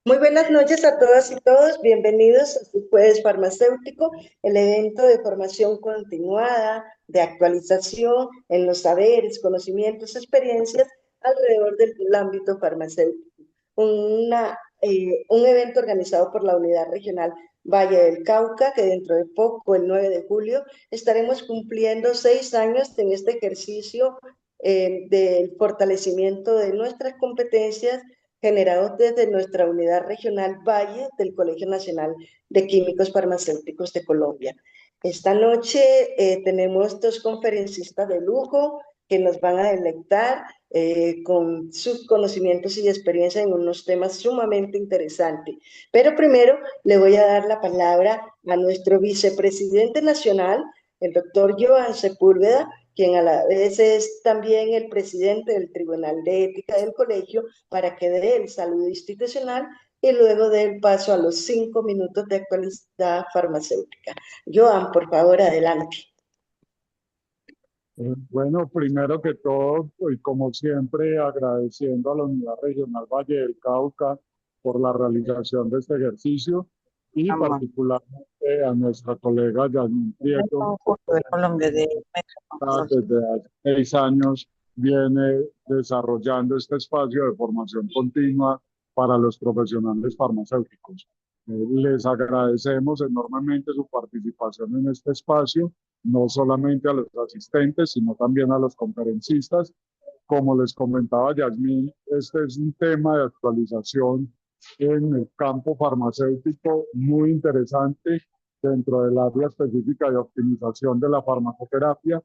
Muy buenas noches a todas y todos. Bienvenidos a su Jueves Farmacéutico, el evento de formación continuada, de actualización en los saberes, conocimientos, experiencias alrededor del ámbito farmacéutico. Un evento organizado por la Unidad Regional Valle del Cauca, que dentro de poco, el 9 de julio, estaremos cumpliendo 6 años en este ejercicio del fortalecimiento de nuestras competencias generados desde nuestra unidad regional Valle del Colegio Nacional de Químicos Farmacéuticos de Colombia. Esta noche tenemos dos conferencistas de lujo que nos van a deleitar con sus conocimientos y experiencia en unos temas sumamente interesantes. Pero primero le voy a dar la palabra a nuestro vicepresidente nacional, el doctor Joan Sepúlveda, quien a la vez es también el presidente del Tribunal de Ética del Colegio, para que dé el saludo institucional y luego dé el paso a los 5 minutos de actualidad farmacéutica. Joan, por favor, adelante. Bueno, primero que todo, y como siempre, agradeciendo a la Unidad Regional Valle del Cauca por la realización de este ejercicio y Amor. particularmente a nuestra colega Yasmín El Prieto, conjunto de Colombia de desde hace 6 años viene desarrollando este espacio de formación continua para los profesionales farmacéuticos. Les agradecemos enormemente su participación en este espacio, no solamente a los asistentes, sino también a los conferencistas. Como les comentaba Yasmín, este es un tema de actualización en el campo farmacéutico muy interesante dentro del área específica de optimización de la farmacoterapia.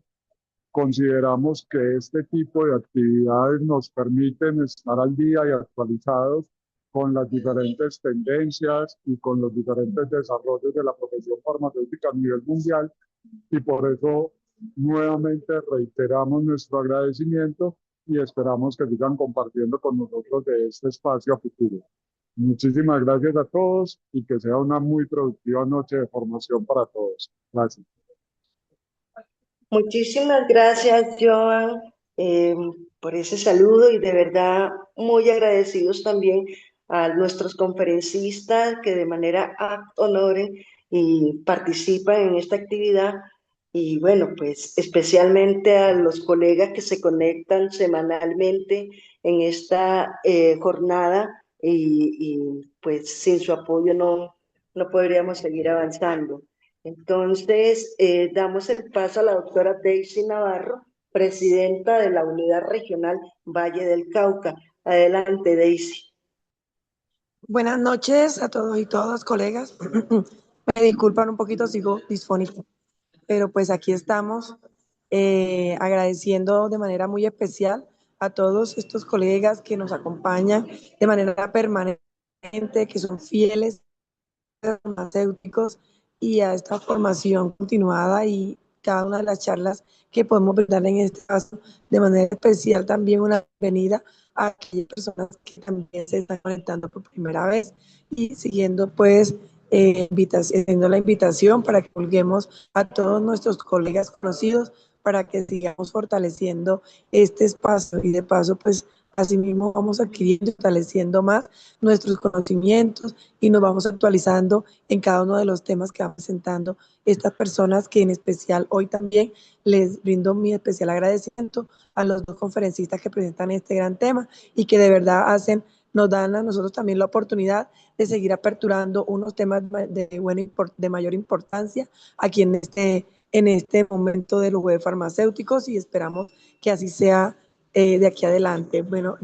Consideramos que este tipo de actividades nos permiten estar al día y actualizados con las diferentes tendencias y con los diferentes desarrollos de la profesión farmacéutica a nivel mundial, y por eso nuevamente reiteramos nuestro agradecimiento y esperamos que sigan compartiendo con nosotros de este espacio a futuro. Muchísimas gracias a todos y que sea una muy productiva noche de formación para todos. Gracias. Muchísimas gracias, Joan, eh, por ese saludo y de verdad muy agradecidos también a nuestros conferencistas que de manera ad honorem y participan en esta actividad y bueno, pues especialmente a los colegas que se conectan semanalmente en esta jornada pues sin su apoyo no podríamos seguir avanzando. Entonces, damos el paso a la doctora Daisy Navarro, presidenta de la Unidad Regional Valle del Cauca. Adelante, Daisy. Buenas noches a todos y todas, colegas. Me disculpan un poquito, sigo disfónica, pero pues aquí estamos agradeciendo de manera muy especial a todos estos colegas que nos acompañan de manera permanente, que son fieles farmacéuticos y a esta formación continuada y cada una de las charlas que podemos brindar en este caso, de manera especial también una bienvenida a aquellas personas que también se están conectando por primera vez y siguiendo pues haciendo la invitación para que colguemos a todos nuestros colegas conocidos para que sigamos fortaleciendo este espacio y de paso pues asimismo vamos adquiriendo y fortaleciendo más nuestros conocimientos y nos vamos actualizando en cada uno de los temas que van presentando estas personas que en especial hoy también les brindo mi especial agradecimiento a los dos conferencistas que presentan este gran tema y que de verdad nos dan a nosotros también la oportunidad de seguir aperturando unos temas de mayor importancia aquí en este momento de los web farmacéuticos y esperamos que así sea de aquí adelante. Bueno,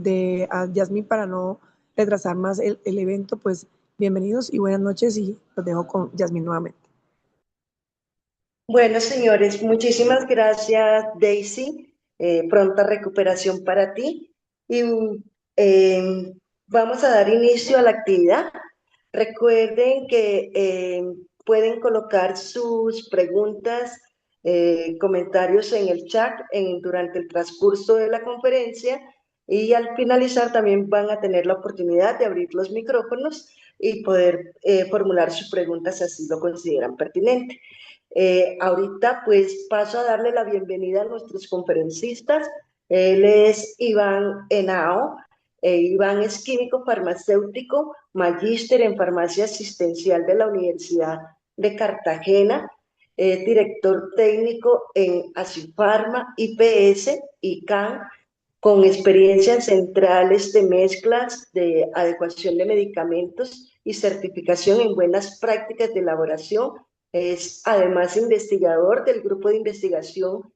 a Yasmín, para no retrasar más el evento, pues bienvenidos y buenas noches y los dejo con Yasmín nuevamente. Bueno, señores, muchísimas gracias, Daisy. Pronta recuperación para ti. Y eh, vamos a dar inicio a la actividad. Recuerden que pueden colocar sus preguntas, comentarios en el chat durante el transcurso de la conferencia y al finalizar también van a tener la oportunidad de abrir los micrófonos y poder formular sus preguntas si así lo consideran pertinente. Ahorita pues paso a darle la bienvenida a nuestros conferencistas. Él es Iván Henao, Iván es químico farmacéutico, magíster en farmacia asistencial de la Universidad de Cartagena, director técnico en Asifarma, IPS y CAN, con experiencia en centrales de mezclas de adecuación de medicamentos y certificación en buenas prácticas de elaboración. Es además investigador del grupo de investigación,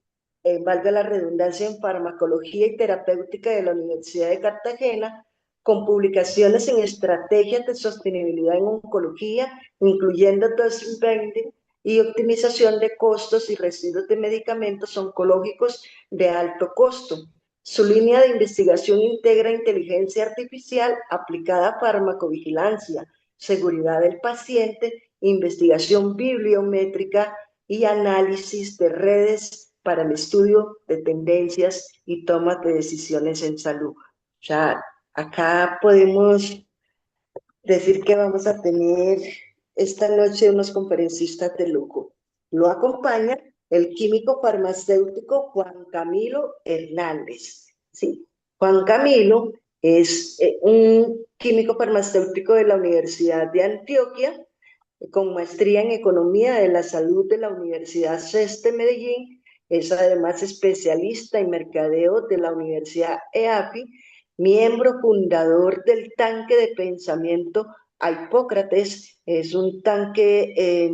valga la redundancia, en farmacología y terapéutica de la Universidad de Cartagena, con publicaciones en estrategias de sostenibilidad en oncología, incluyendo dose binding y optimización de costos y residuos de medicamentos oncológicos de alto costo. Su línea de investigación integra inteligencia artificial aplicada a farmacovigilancia, seguridad del paciente, investigación bibliométrica y análisis de redes para el estudio de tendencias y toma de decisiones en salud. O sea, acá podemos decir que vamos a tener esta noche unos conferencistas de lujo. Lo acompaña el químico farmacéutico Juan Camilo Hernández. Sí, Juan Camilo es un químico farmacéutico de la Universidad de Antioquia, con maestría en Economía de la Salud de la Universidad CES de Medellín. Es además especialista en mercadeo de la Universidad EAFI, miembro fundador del tanque de pensamiento a Hipócrates. Es un tanque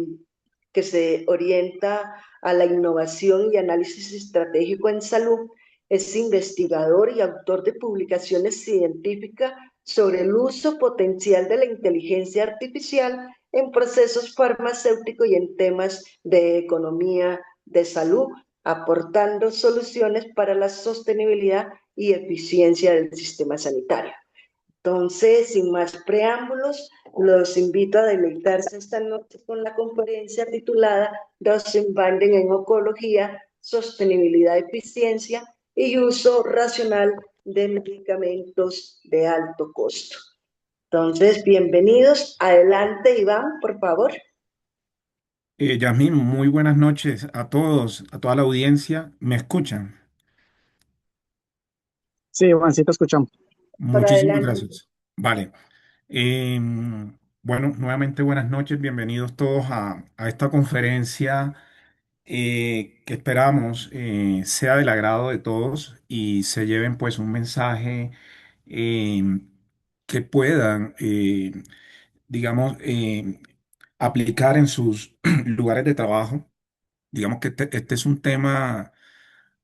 que se orienta a la innovación y análisis estratégico en salud. Es investigador y autor de publicaciones científicas sobre el uso potencial de la inteligencia artificial en procesos farmacéuticos y en temas de economía de salud, aportando soluciones para la sostenibilidad y eficiencia del sistema sanitario. Entonces, sin más preámbulos, los invito a deleitarse esta noche con la conferencia titulada Binding en Oncología, Sostenibilidad, Eficiencia y Uso Racional de Medicamentos de Alto Costo. Entonces, bienvenidos. Adelante, Iván, por favor. Yasmín, muy buenas noches a todos, a toda la audiencia. ¿Me escuchan? Sí, Juan, sí te escuchamos. Por Muchísimas adelante. gracias. Vale. Bueno, nuevamente buenas noches, bienvenidos todos a esta conferencia que esperamos sea del agrado de todos y se lleven pues un mensaje que puedan, digamos, aplicar en sus lugares de trabajo. Digamos que este es un tema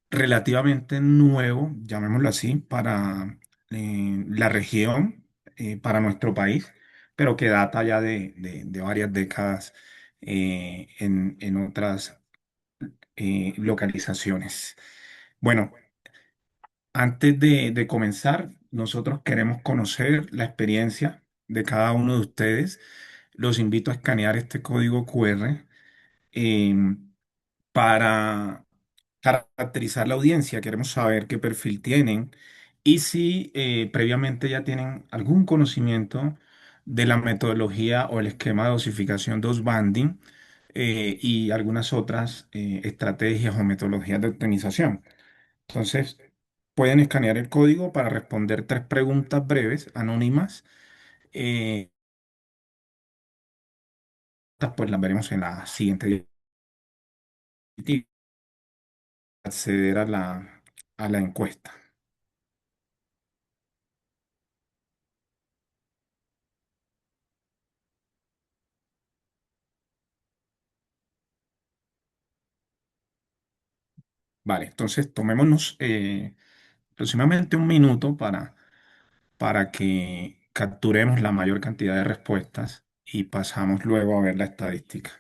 relativamente nuevo, llamémoslo así, para la región, para nuestro país, pero que data ya de varias décadas en otras localizaciones. Bueno, antes de comenzar, nosotros queremos conocer la experiencia de cada uno de ustedes. Los invito a escanear este código QR para caracterizar la audiencia. Queremos saber qué perfil tienen y si previamente ya tienen algún conocimiento de la metodología o el esquema de dosificación dose banding y algunas otras estrategias o metodologías de optimización. Entonces, pueden escanear el código para responder tres preguntas breves, anónimas. eh, pues las veremos en la siguiente diapositiva. Acceder a la encuesta. Vale, entonces tomémonos aproximadamente un minuto para que capturemos la mayor cantidad de respuestas y pasamos luego a ver la estadística.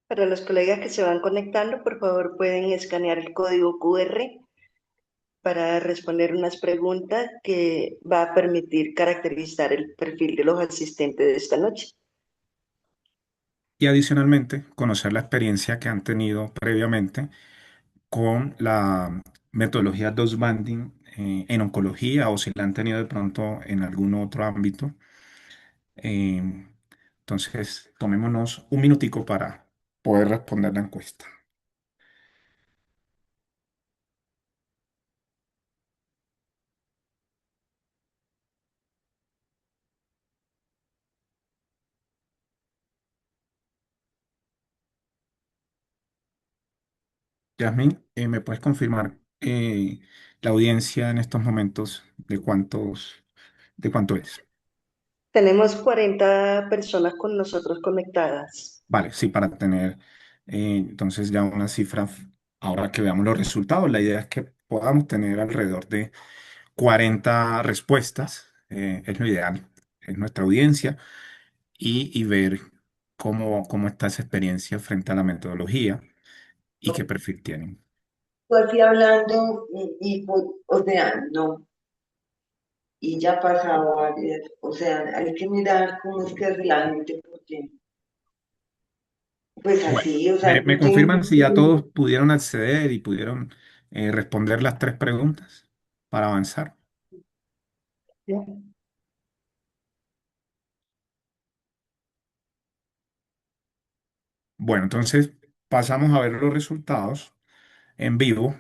Para los colegas que se van conectando, por favor pueden escanear el código QR para responder unas preguntas que va a permitir caracterizar el perfil de los asistentes de esta noche. Y adicionalmente, conocer la experiencia que han tenido previamente con la metodología dos banding en oncología o si la han tenido de pronto en algún otro ámbito. Eh, entonces, tomémonos un minutico para poder responder la encuesta. Yasmin, ¿me puedes confirmar la audiencia en estos momentos de cuánto es? Tenemos 40 personas con nosotros conectadas. Vale, sí, para tener entonces ya una cifra, ahora que veamos los resultados, la idea es que podamos tener alrededor de 40 respuestas, es lo ideal, es nuestra audiencia, y ver cómo está esa experiencia frente a la metodología y qué perfil tienen. Tú aquí hablando o sea, no, y ya ha pasado varias, o sea, hay que mirar cómo es que es la gente, porque, pues Bueno, así, o sea, ¿me tú confirman tienes, si ya todos pudieron acceder y pudieron responder las tres preguntas para avanzar? Bueno, entonces pasamos a ver los resultados en vivo.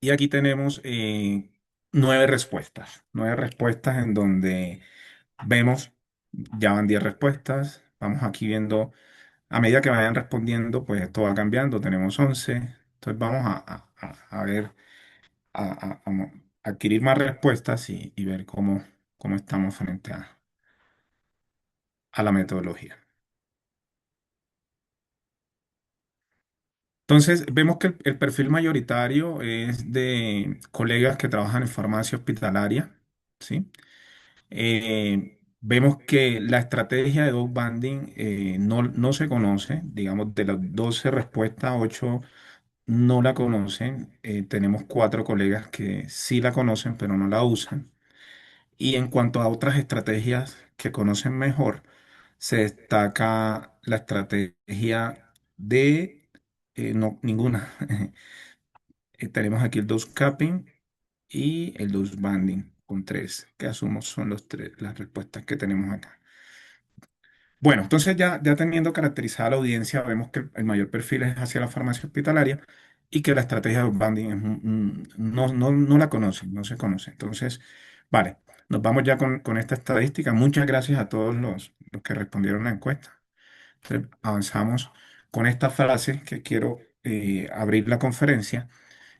Y aquí tenemos nueve respuestas en donde vemos, ya van 10 respuestas, vamos aquí viendo, a medida que vayan respondiendo, pues esto va cambiando, tenemos 11, entonces vamos a ver, a adquirir más respuestas y ver cómo estamos frente a la metodología. Entonces, vemos que el perfil mayoritario es de colegas que trabajan en farmacia hospitalaria, ¿sí? Vemos que la estrategia de dog banding no se conoce, digamos, de las 12 respuestas, 8 no la conocen. Tenemos 4 colegas que sí la conocen, pero no la usan. Y en cuanto a otras estrategias que conocen mejor, se destaca la estrategia de no, ninguna. Tenemos aquí el dose capping y el dose banding con 3 que asumo son las respuestas que tenemos acá. Bueno, entonces ya teniendo caracterizada la audiencia, vemos que el mayor perfil es hacia la farmacia hospitalaria y que la estrategia de outbounding no la conocen, no se conoce. Entonces, vale, nos vamos ya con esta estadística. Muchas gracias a todos los que respondieron la encuesta. Entonces, avanzamos con esta frase que quiero abrir la conferencia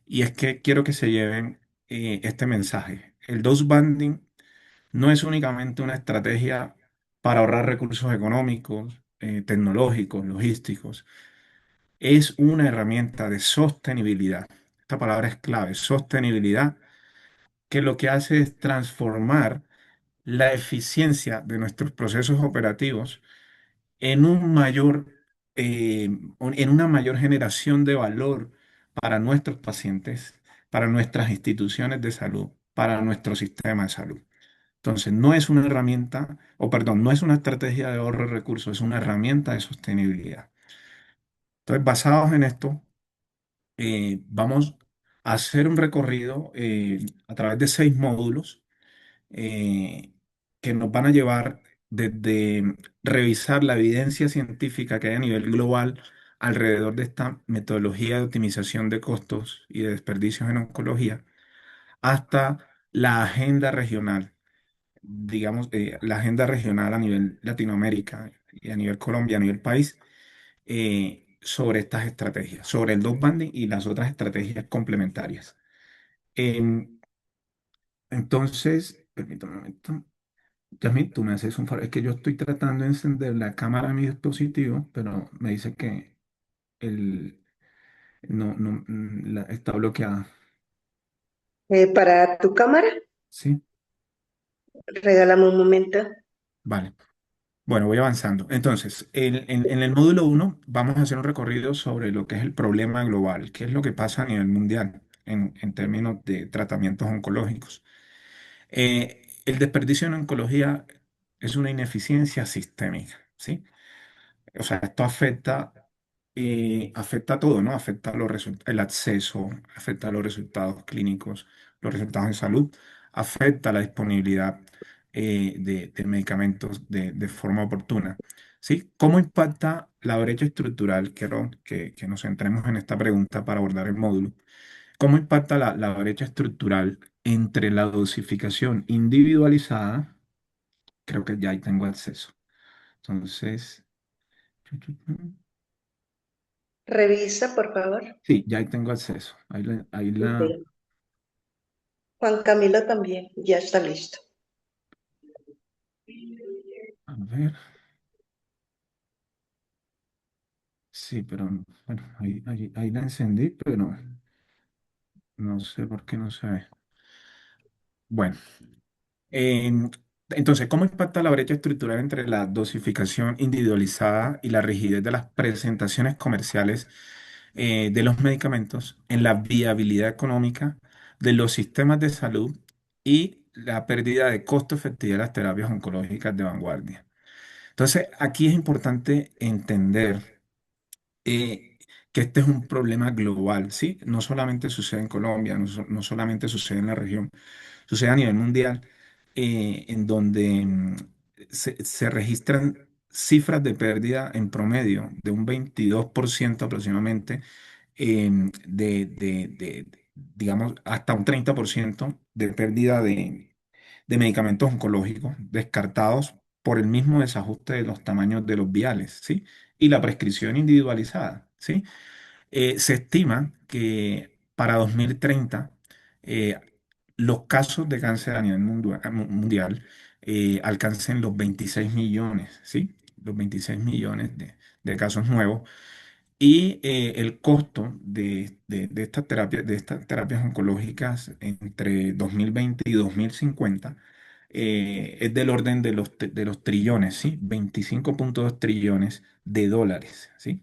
y es que quiero que se lleven este mensaje. El dose banding no es únicamente una estrategia para ahorrar recursos económicos, tecnológicos, logísticos. Es una herramienta de sostenibilidad. Esta palabra es clave, sostenibilidad, que lo que hace es transformar la eficiencia de nuestros procesos operativos en en una mayor generación de valor para nuestros pacientes, para nuestras instituciones de salud, para nuestro sistema de salud. Entonces, no es una herramienta, o perdón, no es una estrategia de ahorro de recursos, es una herramienta de sostenibilidad. Entonces, basados en esto, vamos a hacer un recorrido a través de 6 módulos eh, que nos van a llevar desde revisar la evidencia científica que hay a nivel global alrededor de esta metodología de optimización de costos y de desperdicios en oncología, hasta la agenda regional, digamos, la agenda regional a nivel Latinoamérica y a nivel Colombia, a nivel país, sobre estas estrategias, sobre el dog banding y las otras estrategias complementarias. Em, entonces, permítame un momento. Yasmin, tú me haces un favor. Es que yo estoy tratando de encender la cámara de mi dispositivo, pero me dice que el, está bloqueada. Para tu cámara, ¿Sí? regálame un momento. Vale. Bueno, voy avanzando. Entonces, en el módulo uno vamos a hacer un recorrido sobre lo que es el problema global, qué es lo que pasa a nivel mundial en términos de tratamientos oncológicos. El desperdicio en oncología es una ineficiencia sistémica, ¿sí? O sea, esto afecta a todo, ¿no? Afecta el acceso, afecta a los resultados clínicos, los resultados en salud, afecta la disponibilidad de medicamentos de forma oportuna, ¿sí? ¿Cómo impacta la brecha estructural? Quiero que nos centremos en esta pregunta para abordar el módulo. ¿Cómo impacta la brecha estructural entre la dosificación individualizada? Creo que ya ahí tengo acceso. Entonces... Revisa, por favor. Sí, ya ahí tengo acceso. Ok. Juan Camilo también, ya está listo. A ver, sí, pero bueno, ahí la encendí, pero no sé por qué no se ve. Bueno, em, entonces, ¿cómo impacta la brecha estructural entre la dosificación individualizada y la rigidez de las presentaciones comerciales de los medicamentos en la viabilidad económica de los sistemas de salud y la pérdida de costo efectividad de las terapias oncológicas de vanguardia? Entonces, aquí es importante entender que este es un problema global, ¿sí? No solamente sucede en Colombia, no solamente sucede en la región, sucede a nivel mundial, en donde se registran cifras de pérdida en promedio de un 22% aproximadamente, digamos, hasta un 30% de pérdida de medicamentos oncológicos descartados por el mismo desajuste de los tamaños de los viales, ¿sí? Y la prescripción individualizada, ¿sí? Se estima que para 2030 eh, los casos de cáncer a nivel mundial alcancen los 26 millones, ¿sí? Los 26 millones de casos nuevos. Y el costo de estas terapias oncológicas entre 2020 y 2050 es del orden de los trillones, ¿sí? 25,2 trillones de dólares, ¿sí?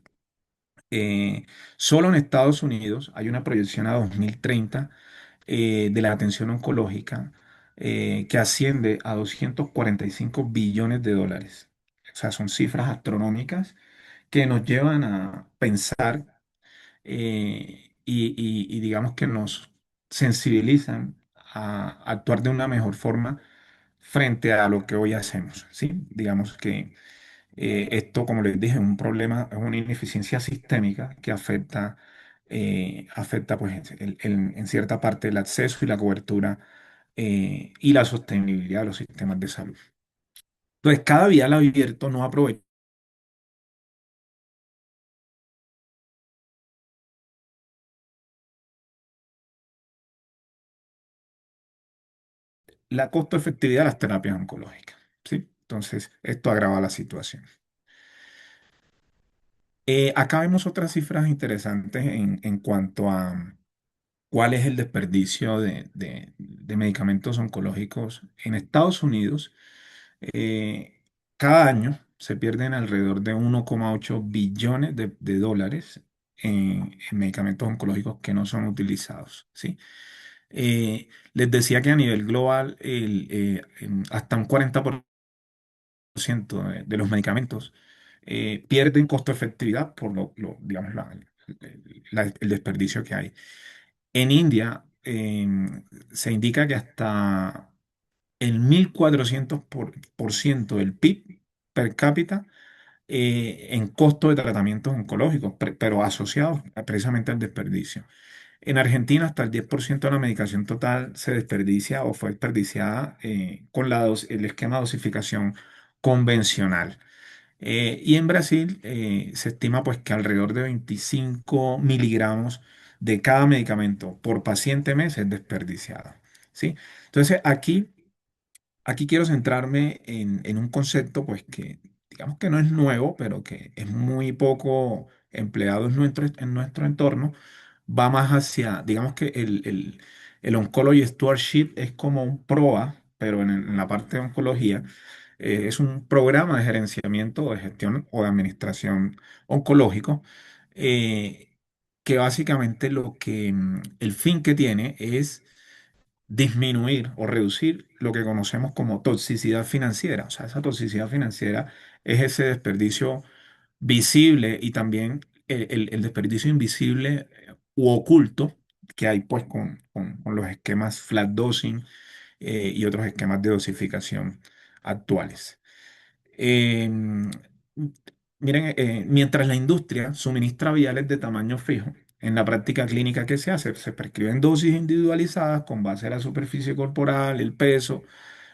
Solo en Estados Unidos hay una proyección a 2030 de la atención oncológica que asciende a 245 billones de dólares. O sea, son cifras astronómicas que nos llevan a pensar y digamos que nos sensibilizan a actuar de una mejor forma frente a lo que hoy hacemos, ¿sí? Digamos que esto, como les dije, es un problema, es una ineficiencia sistémica que afecta pues, en cierta parte el acceso y la cobertura y la sostenibilidad de los sistemas de salud. Entonces, cada vial abierto no aprovecha la costo efectividad de las terapias oncológicas, ¿sí? Entonces, esto agrava la situación. Acá vemos otras cifras interesantes en cuanto a cuál es el desperdicio de medicamentos oncológicos en Estados Unidos. Cada año se pierden alrededor de 1,8 billones de dólares en medicamentos oncológicos que no son utilizados, ¿sí? Les decía que a nivel global hasta un 40% de los medicamentos pierden costo efectividad por digamos, el desperdicio que hay. En India se indica que hasta el 1.400 por ciento del PIB per cápita en costo de tratamientos oncológicos, pero asociados precisamente al desperdicio. En Argentina, hasta el 10% de la medicación total se desperdicia o fue desperdiciada con el esquema de dosificación convencional. Y en Brasil se estima pues que alrededor de 25 miligramos de cada medicamento por paciente mes es desperdiciado, ¿sí? Entonces aquí quiero centrarme en un concepto pues que digamos que no es nuevo, pero que es muy poco empleado en nuestro entorno. Va más hacia, digamos que el Oncology Stewardship es como un PROA, pero en la parte de oncología Es un programa de gerenciamiento o de gestión o de administración oncológico, eh, que básicamente el fin que tiene es disminuir o reducir lo que conocemos como toxicidad financiera. O sea, esa toxicidad financiera es ese desperdicio visible y también el desperdicio invisible u oculto que hay pues con los esquemas flat dosing, y otros esquemas de dosificación actuales. Em, Miren, mientras la industria suministra viales de tamaño fijo, en la práctica clínica que se hace, se prescriben dosis individualizadas con base a la superficie corporal, el peso,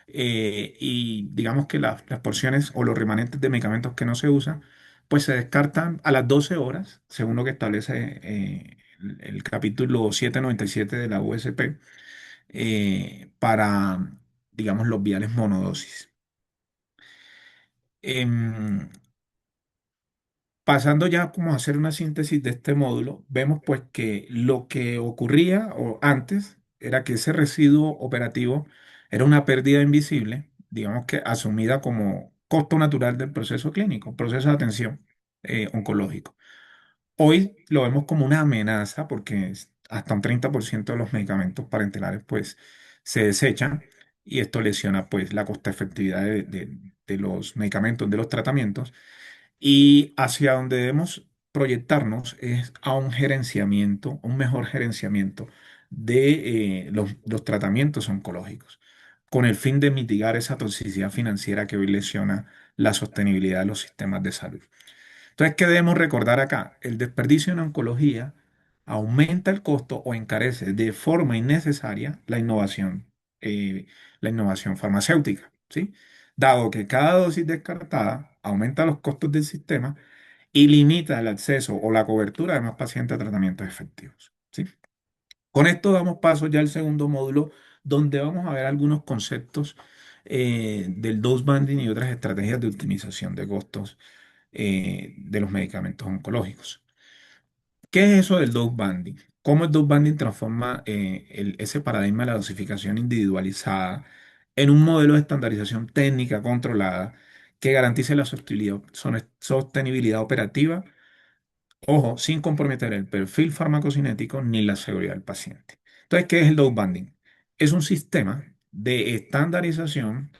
y digamos que las porciones o los remanentes de medicamentos que no se usan, pues se descartan a las 12 horas, según lo que establece el capítulo 797 de la USP, para, digamos, los viales monodosis. Em, Pasando ya como a hacer una síntesis de este módulo, vemos pues que lo que ocurría o antes era que ese residuo operativo era una pérdida invisible, digamos que asumida como costo natural del proceso clínico, proceso de atención oncológico. Hoy lo vemos como una amenaza porque hasta un 30% de los medicamentos parentelares pues se desechan, y esto lesiona pues la costa efectividad de los medicamentos, de los tratamientos, y hacia donde debemos proyectarnos es a un gerenciamiento, un mejor gerenciamiento de los tratamientos oncológicos, con el fin de mitigar esa toxicidad financiera que hoy lesiona la sostenibilidad de los sistemas de salud. Entonces, ¿qué debemos recordar acá? El desperdicio en oncología aumenta el costo o encarece de forma innecesaria la innovación farmacéutica, ¿sí? Dado que cada dosis descartada aumenta los costos del sistema y limita el acceso o la cobertura de más pacientes a tratamientos efectivos, ¿sí? Con esto damos paso ya al segundo módulo, donde vamos a ver algunos conceptos del dose banding y otras estrategias de optimización de costos de los medicamentos oncológicos. ¿Qué es eso del dose banding? ¿Cómo el dose banding transforma ese paradigma de la dosificación individualizada en un modelo de estandarización técnica controlada que garantice la sostenibilidad operativa, ojo, sin comprometer el perfil farmacocinético ni la seguridad del paciente? Entonces, ¿qué es el dose banding? Es un sistema de estandarización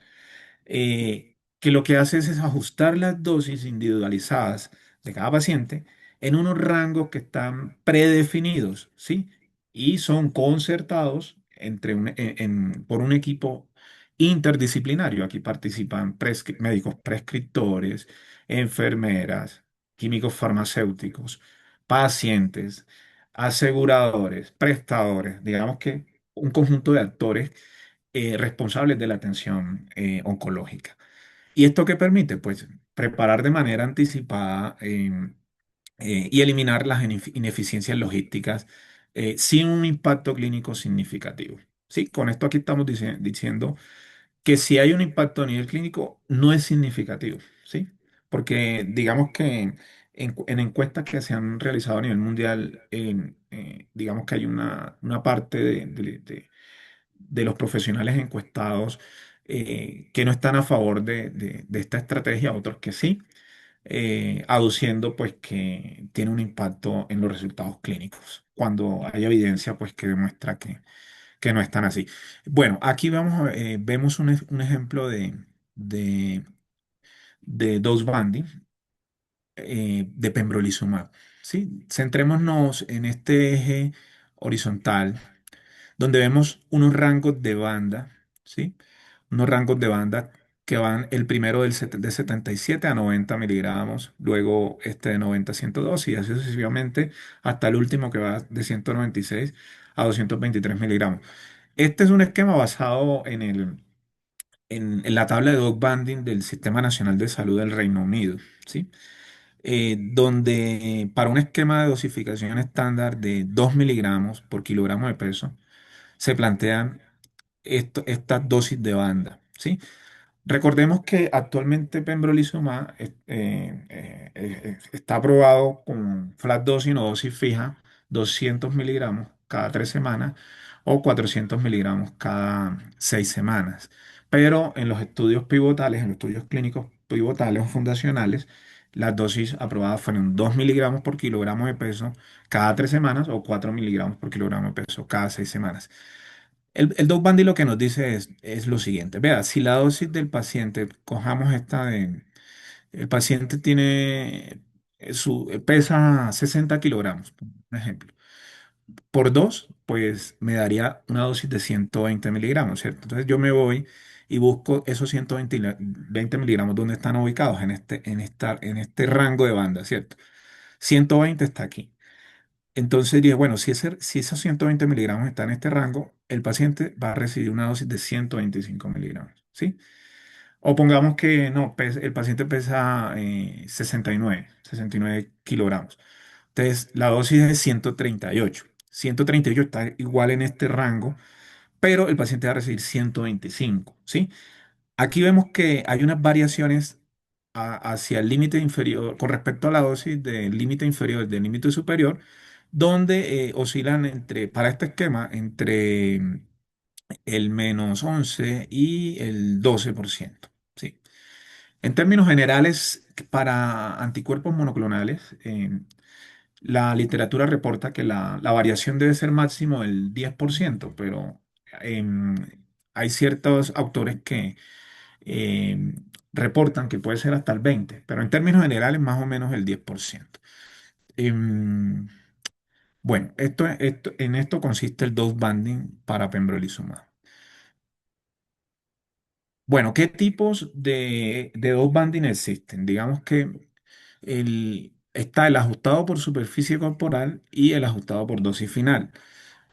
que lo que hace es ajustar las dosis individualizadas de cada paciente en unos rangos que están predefinidos, ¿sí? Y son concertados por un equipo interdisciplinario. Aquí participan médicos prescriptores, enfermeras, químicos farmacéuticos, pacientes, aseguradores, prestadores, digamos que un conjunto de actores responsables de la atención oncológica. ¿Y esto qué permite? Pues preparar de manera anticipada, y eliminar las ineficiencias logísticas sin un impacto clínico significativo. Sí, con esto aquí estamos diciendo que si hay un impacto a nivel clínico, no es significativo, ¿sí? Porque digamos que en encuestas que se han realizado a nivel mundial, digamos que hay una parte de los profesionales encuestados que no están a favor de esta estrategia, otros que sí, aduciendo pues que tiene un impacto en los resultados clínicos, cuando hay evidencia pues que demuestra que no están así. Bueno, aquí vemos un ejemplo de, de dose banding de pembrolizumab, ¿sí? Centrémonos en este eje horizontal donde vemos unos rangos de banda, ¿sí? Unos rangos de banda que van el primero de 77 a 90 miligramos, luego este de 90 a 102 y así sucesivamente hasta el último que va de 196 a 223 miligramos. Este es un esquema basado en la tabla de dose banding del Sistema Nacional de Salud del Reino Unido, ¿sí? Donde para un esquema de dosificación estándar de 2 miligramos por kilogramo de peso, se plantean estas dosis de banda, ¿sí? Recordemos que actualmente pembrolizumab está aprobado con flat dosing o dosis fija, 200 miligramos cada 3 semanas o 400 miligramos cada 6 semanas. pero en los estudios pivotales, en los estudios clínicos pivotales o fundacionales, las dosis aprobadas fueron 2 miligramos por kilogramo de peso cada 3 semanas o 4 miligramos por kilogramo de peso cada 6 semanas. El Doc Bandy lo que nos dice es lo siguiente. Vea, si la dosis del paciente, cojamos esta de, el paciente tiene, pesa 60 kilogramos, por ejemplo. Por dos, pues me daría una dosis de 120 miligramos, ¿cierto? Entonces yo me voy y busco esos 120 miligramos donde están ubicados en este rango de banda, ¿cierto? 120 está aquí. Entonces dije, bueno, si esos 120 miligramos están en este rango, el paciente va a recibir una dosis de 125 miligramos, ¿sí? O pongamos que no, el paciente pesa 69 kilogramos. Entonces, la dosis es 138. 138 está igual en este rango, pero el paciente va a recibir 125, ¿sí? Aquí vemos que hay unas variaciones hacia el límite inferior, con respecto a la dosis del límite inferior y del límite superior, donde oscilan para este esquema, entre el -11 y el 12%, ¿sí? En términos generales, para anticuerpos monoclonales, la literatura reporta que la variación debe ser máximo del 10%, pero em, hay ciertos autores que reportan que puede ser hasta el 20%, pero en términos generales más o menos el 10%. Em, bueno, en esto consiste el dose banding para pembrolizumab. Bueno, ¿qué tipos de dose banding existen? Digamos que está el ajustado por superficie corporal y el ajustado por dosis final.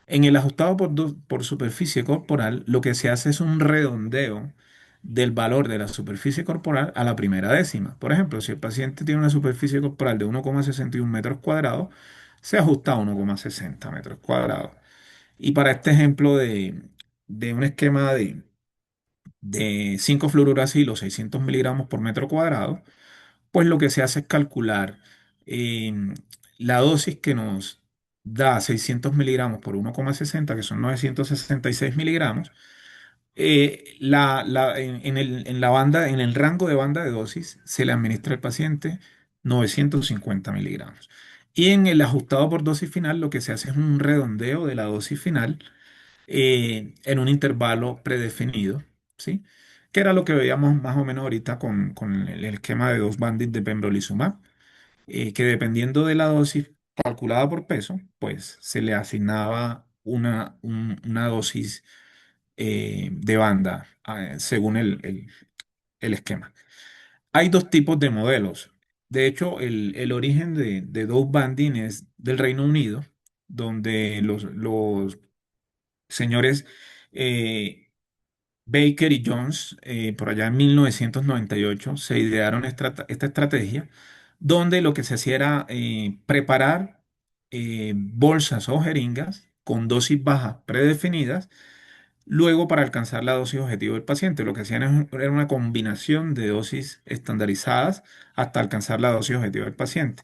En el ajustado por superficie corporal, lo que se hace es un redondeo del valor de la superficie corporal a la primera décima. Por ejemplo, si el paciente tiene una superficie corporal de 1,61 metros cuadrados, se ajusta a 1,60 metros cuadrados. Y para este ejemplo de un esquema de 5-fluoruracilo, 600 miligramos por metro cuadrado, pues lo que se hace es calcular em, la dosis que nos da 600 miligramos por 1,60, que son 966 miligramos. En la banda, en el rango de banda de dosis, se le administra al paciente 950 miligramos. Y en el ajustado por dosis final, lo que se hace es un redondeo de la dosis final en un intervalo predefinido, ¿sí? Que era lo que veíamos más o menos ahorita con el esquema de dos bandits de pembrolizumab, que dependiendo de la dosis calculada por peso, pues se le asignaba una dosis de banda según el esquema. Hay dos tipos de modelos. De hecho, el origen de dose banding es del Reino Unido, donde los señores eh, Baker y Jones, por allá en 1998, se idearon esta estrategia, donde lo que se hacía era preparar bolsas o jeringas con dosis bajas predefinidas, luego para alcanzar la dosis objetivo del paciente. Lo que hacían era una combinación de dosis estandarizadas hasta alcanzar la dosis objetivo del paciente.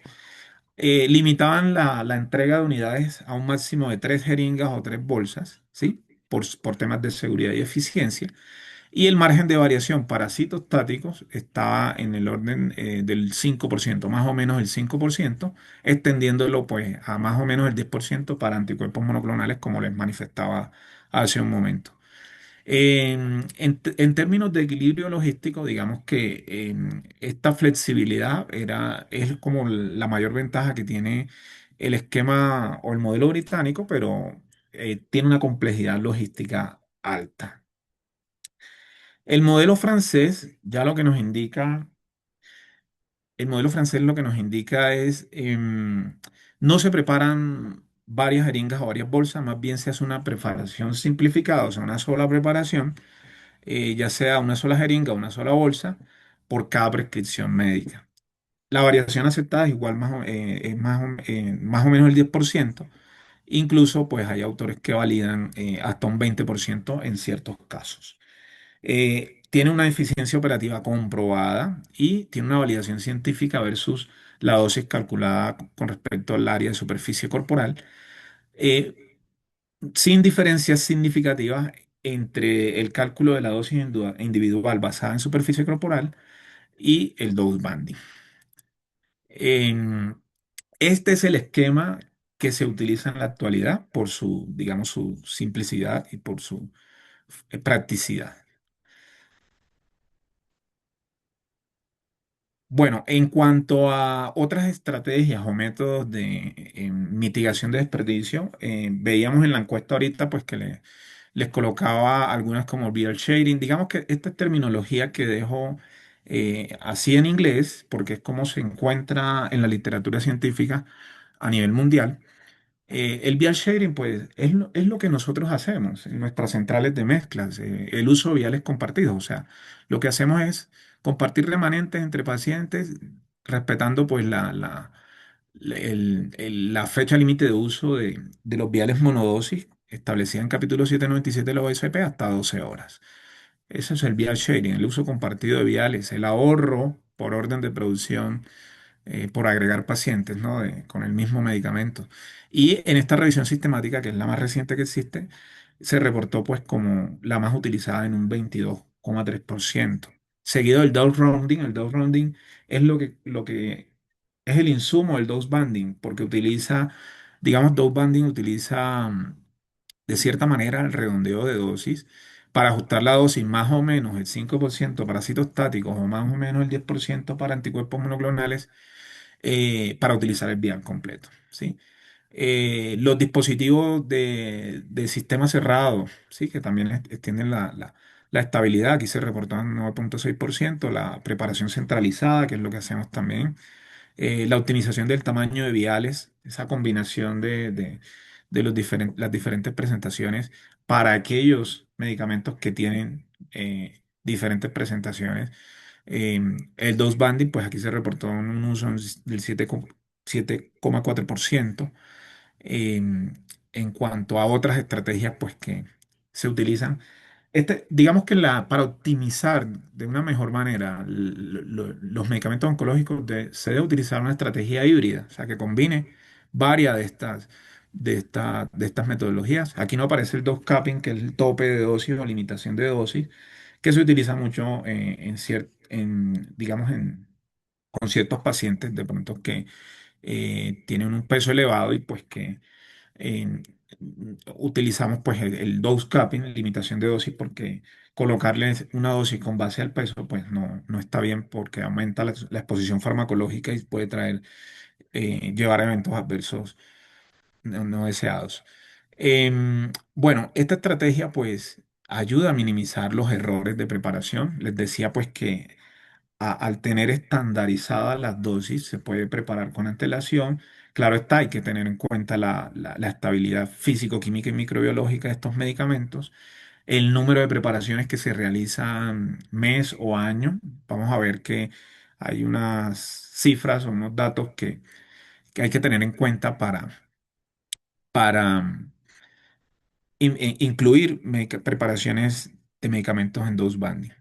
Limitaban la entrega de unidades a un máximo de 3 jeringas o 3 bolsas, ¿sí? Por temas de seguridad y eficiencia. Y el margen de variación para citostáticos estaba en el orden del 5%, más o menos el 5%, extendiéndolo pues a más o menos el 10% para anticuerpos monoclonales, como les manifestaba hace un momento. En términos de equilibrio logístico, digamos que esta flexibilidad es como la mayor ventaja que tiene el esquema o el modelo británico, pero tiene una complejidad logística alta. El modelo francés, ya lo que nos indica, el modelo francés lo que nos indica es, no se preparan varias jeringas o varias bolsas, más bien se hace una preparación simplificada, o sea, una sola preparación, ya sea una sola jeringa o una sola bolsa, por cada prescripción médica. La variación aceptada es igual más o menos el 10%. Incluso, pues hay autores que validan hasta un 20% en ciertos casos. Tiene una eficiencia operativa comprobada y tiene una validación científica versus la dosis calculada con respecto al área de superficie corporal, eh, sin diferencias significativas entre el cálculo de la dosis individual basada en superficie corporal y el dose banding. En- este es el esquema que se utiliza en la actualidad por su, digamos, su simplicidad y por su practicidad. Bueno, en cuanto a otras estrategias o métodos de mitigación de desperdicio, veíamos en la encuesta ahorita pues que les colocaba algunas como real shading. Digamos que esta es terminología que dejo así en inglés porque es como se encuentra en la literatura científica a nivel mundial. El vial sharing, pues, es lo que nosotros hacemos en nuestras centrales de mezclas, el uso de viales compartidos. O sea, lo que hacemos es compartir remanentes entre pacientes, respetando, pues, la fecha límite de uso de los viales monodosis establecida en capítulo 797 de la OSP hasta 12 horas. Eso es el vial sharing, el uso compartido de viales, el ahorro por orden de producción por agregar pacientes, ¿no? Con el mismo medicamento. Y en esta revisión sistemática, que es la más reciente que existe, se reportó pues como la más utilizada en un 22,3%. Seguido del dose rounding. El dose rounding es lo que es el insumo del dose banding, porque utiliza, digamos, dose banding utiliza de cierta manera el redondeo de dosis para ajustar la dosis más o menos el 5% para citostáticos o más o menos el 10% para anticuerpos monoclonales para utilizar el vial completo, ¿sí? Los dispositivos de sistema cerrado, ¿sí? Que también extienden la estabilidad, aquí se reportó un 9,6%, la preparación centralizada, que es lo que hacemos también, la optimización del tamaño de viales, esa combinación de las diferentes presentaciones para aquellos medicamentos que tienen diferentes presentaciones. El dose banding, pues aquí se reportó un uso del 7,4%. En cuanto a otras estrategias, pues que se utilizan digamos que para optimizar de una mejor manera los medicamentos oncológicos se debe utilizar una estrategia híbrida, o sea, que combine varias de estas metodologías. Aquí no aparece el dose capping, que es el tope de dosis o limitación de dosis, que se utiliza mucho digamos, con ciertos pacientes de pronto que tienen un peso elevado y pues que eh, utilizamos pues el dose capping, limitación de dosis, porque colocarles una dosis con base al peso pues no está bien porque aumenta la exposición farmacológica y puede llevar a eventos adversos no deseados. Bueno, esta estrategia pues ayuda a minimizar los errores de preparación. Les decía pues que al tener estandarizadas las dosis, se puede preparar con antelación. Claro está, hay que tener en cuenta la estabilidad físico-química y microbiológica de estos medicamentos, el número de preparaciones que se realizan mes o año. Vamos a ver que hay unas cifras o unos datos que hay que tener en cuenta para incluir preparaciones de medicamentos en dose banding.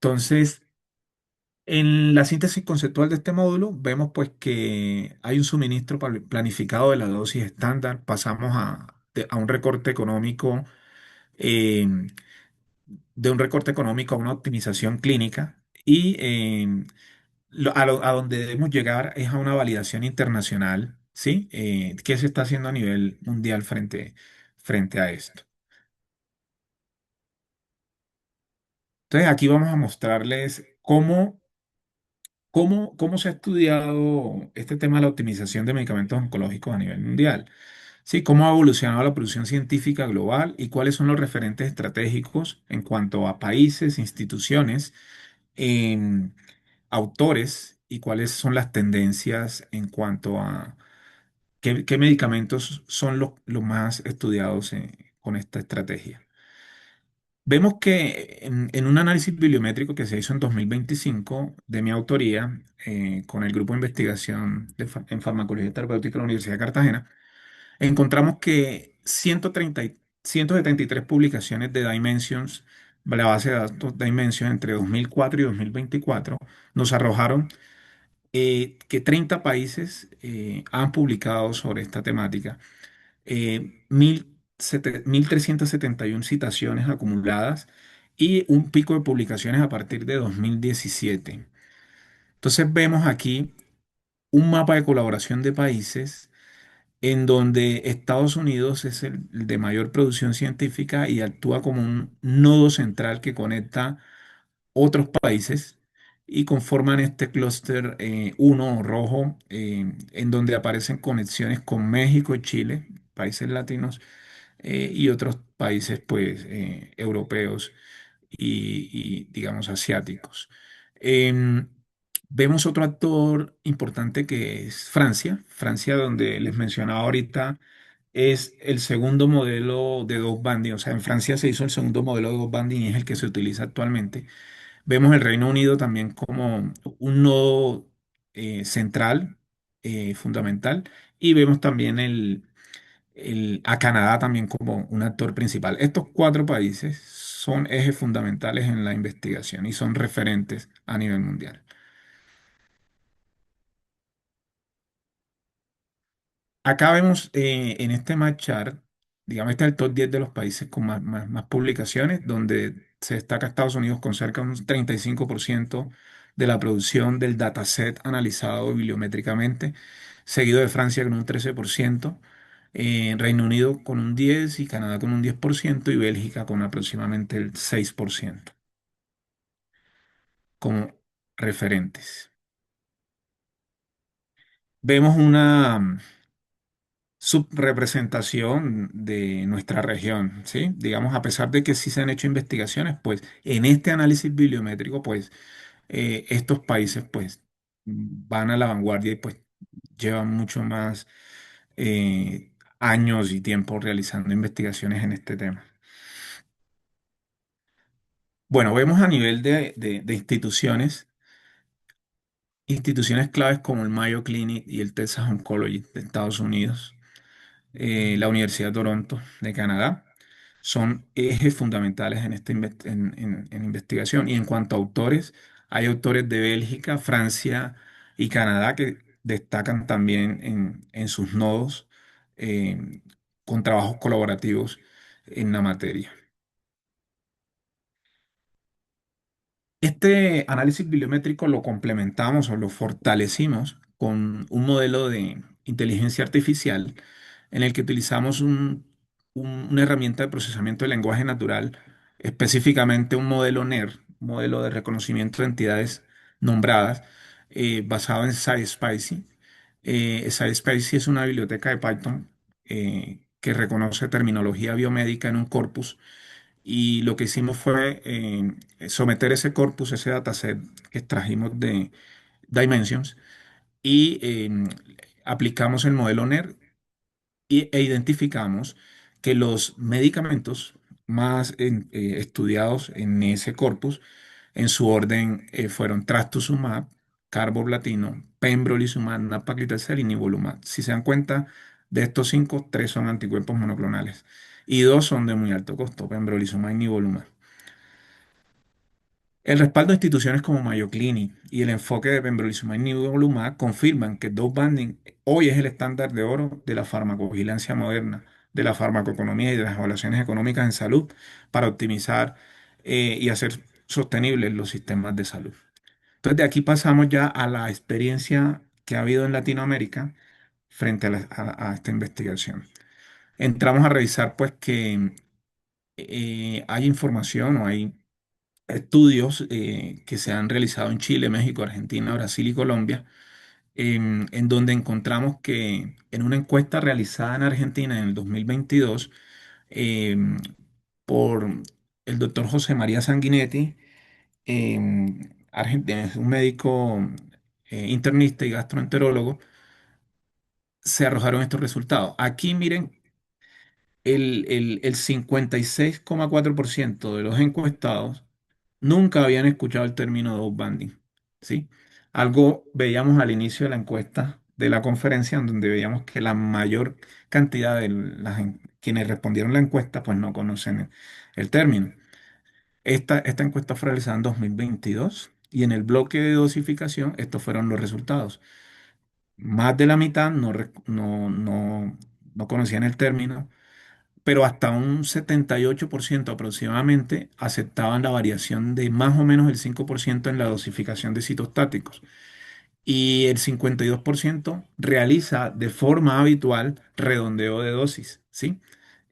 Entonces, en la síntesis conceptual de este módulo vemos pues que hay un suministro planificado de la dosis estándar, pasamos a un recorte económico, eh, de un recorte económico a una optimización clínica y a donde debemos llegar es a una validación internacional, ¿sí? ¿Qué se está haciendo a nivel mundial frente a esto? Entonces aquí vamos a mostrarles cómo se ha estudiado este tema de la optimización de medicamentos oncológicos a nivel mundial. Sí, cómo ha evolucionado la producción científica global y cuáles son los referentes estratégicos en cuanto a países, instituciones, em, autores y cuáles son las tendencias en cuanto a qué medicamentos son los más estudiados con esta estrategia. Vemos que en un análisis bibliométrico que se hizo en 2025 de mi autoría con el grupo de investigación en farmacología terapéutica de la Universidad de Cartagena, encontramos que 173 publicaciones de Dimensions, la base de datos Dimensions entre 2004 y 2024, nos arrojaron que 30 países han publicado sobre esta temática. 1.371 citaciones acumuladas y un pico de publicaciones a partir de 2017. Entonces vemos aquí un mapa de colaboración de países en donde Estados Unidos es el de mayor producción científica y actúa como un nodo central que conecta otros países y conforman este clúster 1 rojo, en donde aparecen conexiones con México y Chile, países latinos, y otros países pues europeos digamos asiáticos. Em, Vemos otro actor importante que es Francia. Francia, donde les mencionaba ahorita, es el segundo modelo de dog banding. O sea, en Francia se hizo el segundo modelo de dog banding y es el que se utiliza actualmente. Vemos el Reino Unido también como un nodo central, fundamental, y vemos también a Canadá también como un actor principal. Estos cuatro países son ejes fundamentales en la investigación y son referentes a nivel mundial. Acá vemos en este match chart, digamos, este es el top 10 de los países con más publicaciones, donde se destaca Estados Unidos con cerca de un 35% de la producción del dataset analizado bibliométricamente, seguido de Francia con un 13%, Reino Unido con un 10% y Canadá con un 10% y Bélgica con aproximadamente el 6% como referentes. Vemos una subrepresentación de nuestra región, ¿sí? Digamos, a pesar de que sí se han hecho investigaciones, pues en este análisis bibliométrico, pues estos países, pues van a la vanguardia y pues llevan mucho más años y tiempo realizando investigaciones en este tema. Bueno, vemos a nivel de instituciones claves como el Mayo Clinic y el Texas Oncology de Estados Unidos, la Universidad de Toronto de Canadá, son ejes fundamentales en, en investigación. Y en cuanto a autores, hay autores de Bélgica, Francia y Canadá que destacan también en sus nodos eh, con trabajos colaborativos en la materia. Este análisis bibliométrico lo complementamos o lo fortalecimos con un modelo de inteligencia artificial en el que utilizamos una herramienta de procesamiento de lenguaje natural, específicamente un modelo NER, modelo de reconocimiento de entidades nombradas, basado en SciSpicy. SciSpicy es una biblioteca de Python que reconoce terminología biomédica en un corpus y lo que hicimos fue someter ese corpus, ese dataset que extrajimos de Dimensions y aplicamos el modelo NER e identificamos que los medicamentos más estudiados en ese corpus, en su orden, fueron trastuzumab, carboplatino, pembrolizumab, nab-paclitaxel y nivolumab. Si se dan cuenta, de estos cinco, tres son anticuerpos monoclonales y dos son de muy alto costo, pembrolizumab y nivolumab. El respaldo de instituciones como Mayo Clinic y el enfoque de pembrolizumab y nivolumab confirman que dose banding hoy es el estándar de oro de la farmacovigilancia moderna, de la farmacoeconomía y de las evaluaciones económicas en salud para optimizar y hacer sostenibles los sistemas de salud. Entonces, de aquí pasamos ya a la experiencia que ha habido en Latinoamérica frente a esta investigación. Entramos a revisar pues que hay información o hay estudios que se han realizado en Chile, México, Argentina, Brasil y Colombia, en donde encontramos que en una encuesta realizada en Argentina en el 2022 em, por el doctor José María Sanguinetti, es un médico internista y gastroenterólogo, se arrojaron estos resultados. Aquí miren, el 56,4% de los encuestados nunca habían escuchado el término dog banding, ¿sí? Algo veíamos al inicio de la encuesta de la conferencia, en donde veíamos que la mayor cantidad de quienes respondieron la encuesta, pues no conocen el término. Esta encuesta fue realizada en 2022 y en el bloque de dosificación, estos fueron los resultados. Más de la mitad no conocían el término, pero hasta un 78% aproximadamente aceptaban la variación de más o menos el 5% en la dosificación de citostáticos. Y el 52% realiza de forma habitual redondeo de dosis, ¿sí?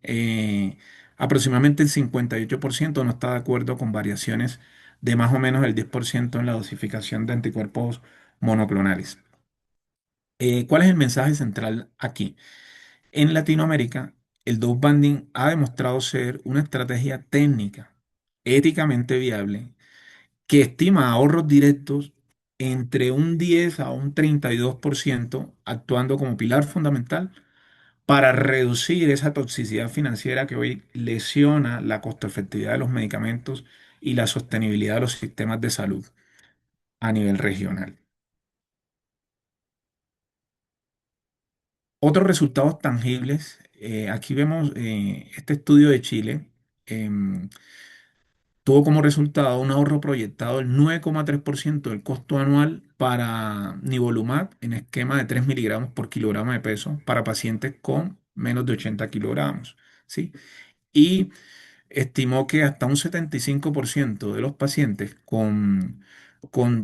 Eh, Aproximadamente el 58% no está de acuerdo con variaciones de más o menos el 10% en la dosificación de anticuerpos monoclonales. ¿Cuál es el mensaje central aquí? En Latinoamérica, el dose banding ha demostrado ser una estrategia técnica, éticamente viable, que estima ahorros directos entre un 10 a un 32%, actuando como pilar fundamental para reducir esa toxicidad financiera que hoy lesiona la costo efectividad de los medicamentos y la sostenibilidad de los sistemas de salud a nivel regional. Otros resultados tangibles, aquí vemos este estudio de Chile, em, tuvo como resultado un ahorro proyectado del 9,3% del costo anual para nivolumab en esquema de 3 miligramos por kilogramo de peso para pacientes con menos de 80 kilogramos, ¿sí? Y estimó que hasta un 75% de los pacientes con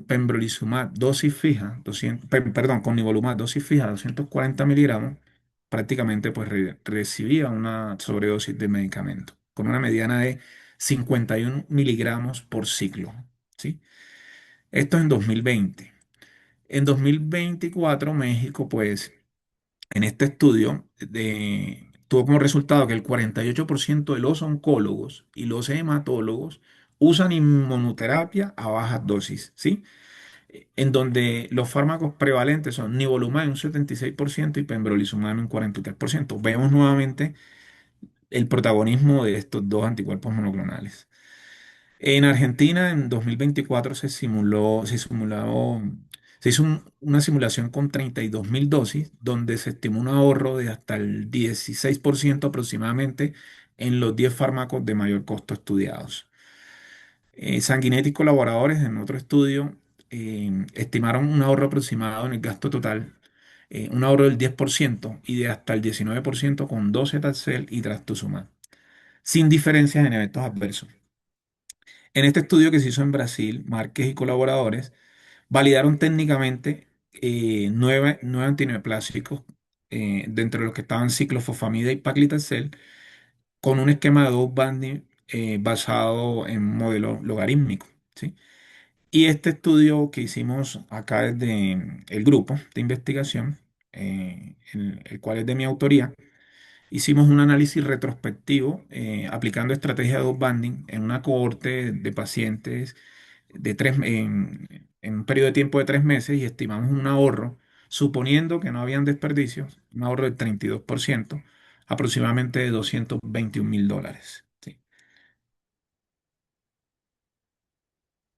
pembrolizumab dosis fija, perdón, con nivolumab dosis fija 240 miligramos, prácticamente pues recibía una sobredosis de medicamento, con una mediana de 51 miligramos por ciclo, ¿sí? Esto es en 2020. En 2024, México, pues, en este estudio tuvo como resultado que el 48% de los oncólogos y los hematólogos usan inmunoterapia a bajas dosis, ¿sí? En donde los fármacos prevalentes son nivolumab en un 76% y pembrolizumab en un 43%. Vemos nuevamente el protagonismo de estos dos anticuerpos monoclonales. En Argentina, en 2024 se hizo una simulación con 32.000 dosis, donde se estimó un ahorro de hasta el 16% aproximadamente en los 10 fármacos de mayor costo estudiados. Sanguinetti y colaboradores en otro estudio estimaron un ahorro aproximado en el gasto total, un ahorro del 10% y de hasta el 19% con docetaxel y trastuzumab, sin diferencias en eventos adversos. En este estudio que se hizo en Brasil, Márquez y colaboradores validaron técnicamente nueve antineoplásicos, dentro de los que estaban ciclofosfamida y paclitaxel, con un esquema de dose banding basado en un modelo logarítmico, ¿sí? Y este estudio que hicimos acá desde el grupo de investigación, el cual es de mi autoría, hicimos un análisis retrospectivo aplicando estrategia de dose banding en una cohorte de pacientes en un periodo de tiempo de 3 meses y estimamos un ahorro, suponiendo que no habían desperdicios, un ahorro del 32%, aproximadamente de $221.000. ¿Sí?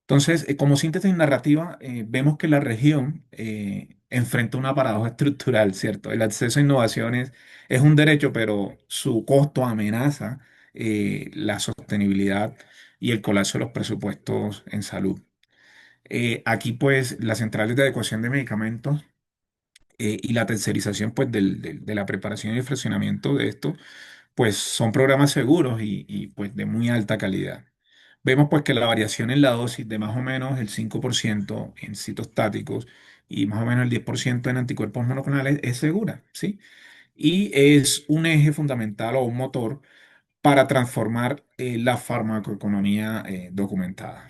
Entonces, como síntesis narrativa, vemos que la región enfrenta una paradoja estructural, ¿cierto? El acceso a innovaciones es un derecho, pero su costo amenaza la sostenibilidad y el colapso de los presupuestos en salud. Aquí, pues, las centrales de adecuación de medicamentos y la tercerización, pues, de la preparación y el fraccionamiento de esto, pues, son programas seguros pues, de muy alta calidad. Vemos, pues, que la variación en la dosis de más o menos el 5% en citostáticos y más o menos el 10% en anticuerpos monoclonales es segura, ¿sí? Y es un eje fundamental o un motor para transformar la farmacoeconomía documentada.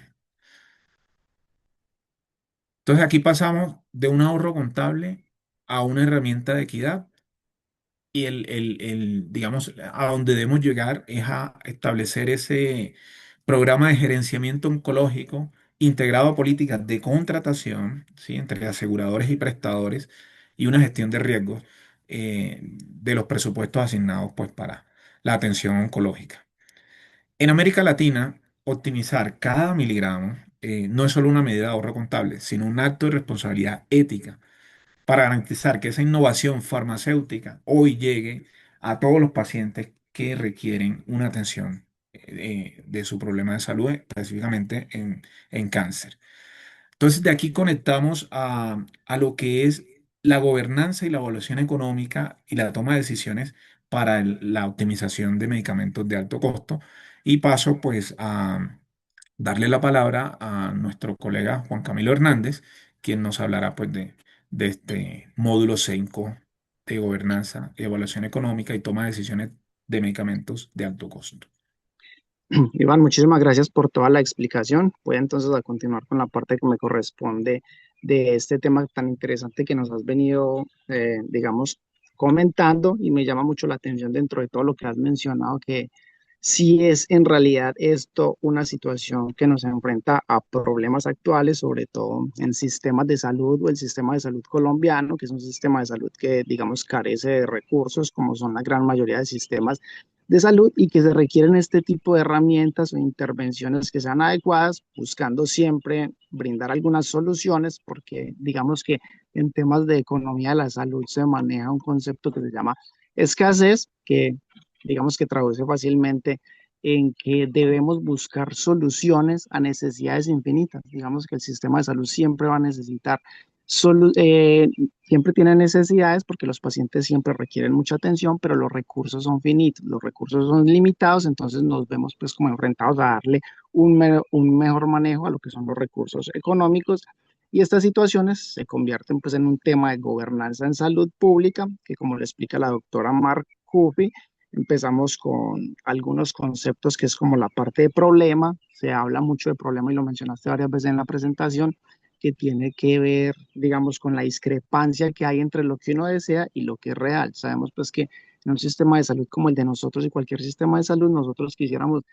Entonces aquí pasamos de un ahorro contable a una herramienta de equidad y digamos, a donde debemos llegar es a establecer ese programa de gerenciamiento oncológico integrado a políticas de contratación, ¿sí? Entre aseguradores y prestadores y una gestión de riesgos de los presupuestos asignados pues, para la atención oncológica. En América Latina, optimizar cada miligramo no es solo una medida de ahorro contable, sino un acto de responsabilidad ética para garantizar que esa innovación farmacéutica hoy llegue a todos los pacientes que requieren una atención de su problema de salud, específicamente en cáncer. Entonces, de aquí conectamos a lo que es la gobernanza y la evaluación económica y la toma de decisiones para la optimización de medicamentos de alto costo. Y paso pues a darle la palabra a nuestro colega Juan Camilo Hernández, quien nos hablará pues de este módulo 5 de gobernanza, evaluación económica y toma de decisiones de medicamentos de alto costo. Iván, muchísimas gracias por toda la explicación. Voy entonces a continuar con la parte que me corresponde de este tema tan interesante que nos has venido, digamos, comentando y me llama mucho la atención dentro de todo lo que has mencionado, que sí es en realidad esto una situación que nos enfrenta a problemas actuales, sobre todo en sistemas de salud o el sistema de salud colombiano, que es un sistema de salud que, digamos, carece de recursos, como son la gran mayoría de sistemas de salud y que se requieren este tipo de herramientas o intervenciones que sean adecuadas, buscando siempre brindar algunas soluciones, porque digamos que en temas de economía de la salud se maneja un concepto que se llama escasez, que digamos que traduce fácilmente en que debemos buscar soluciones a necesidades infinitas. Digamos que el sistema de salud siempre va a necesitar solu- eh, siempre tiene necesidades porque los pacientes siempre requieren mucha atención, pero los recursos son finitos, los recursos son limitados, entonces nos vemos pues como enfrentados a darle un mejor manejo a lo que son los recursos económicos y estas situaciones se convierten pues en un tema de gobernanza en salud pública, que como le explica la doctora Mark Huffey, empezamos con algunos conceptos que es como la parte de problema, se habla mucho de problema y lo mencionaste varias veces en la presentación, que tiene que ver, digamos, con la discrepancia que hay entre lo que uno desea y lo que es real. Sabemos pues que en un sistema de salud como el de nosotros y cualquier sistema de salud, nosotros quisiéramos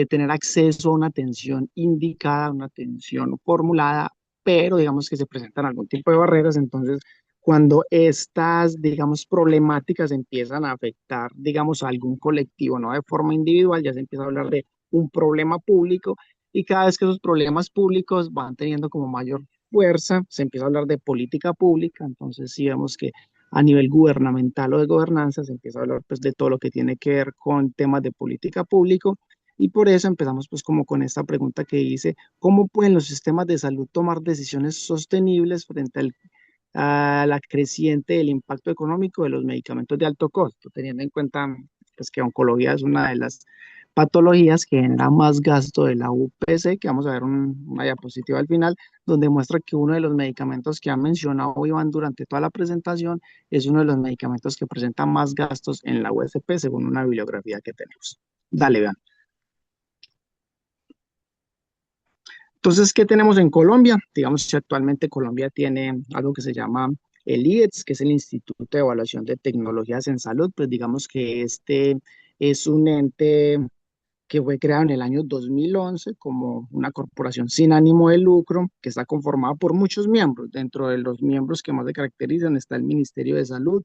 tener acceso a una atención indicada, una atención formulada, pero digamos que se presentan algún tipo de barreras, entonces cuando estas, digamos, problemáticas empiezan a afectar, digamos, a algún colectivo, no de forma individual, ya se empieza a hablar de un problema público y cada vez que esos problemas públicos van teniendo como mayor fuerza, se empieza a hablar de política pública, entonces sí vemos que a nivel gubernamental o de gobernanza se empieza a hablar pues de todo lo que tiene que ver con temas de política público y por eso empezamos pues como con esta pregunta que dice, ¿cómo pueden los sistemas de salud tomar decisiones sostenibles frente a la creciente del impacto económico de los medicamentos de alto costo, teniendo en cuenta pues, que oncología es una de las patologías que genera más gasto de la UPC, que vamos a ver una diapositiva al final, donde muestra que uno de los medicamentos que han mencionado Iván durante toda la presentación es uno de los medicamentos que presenta más gastos en la USP, según una bibliografía que tenemos. Dale, vean. Entonces, ¿qué tenemos en Colombia? Digamos que actualmente Colombia tiene algo que se llama el IETS, que es el Instituto de Evaluación de Tecnologías en Salud. Pues digamos que este es un ente que fue creado en el año 2011 como una corporación sin ánimo de lucro, que está conformada por muchos miembros. Dentro de los miembros que más se caracterizan está el Ministerio de Salud,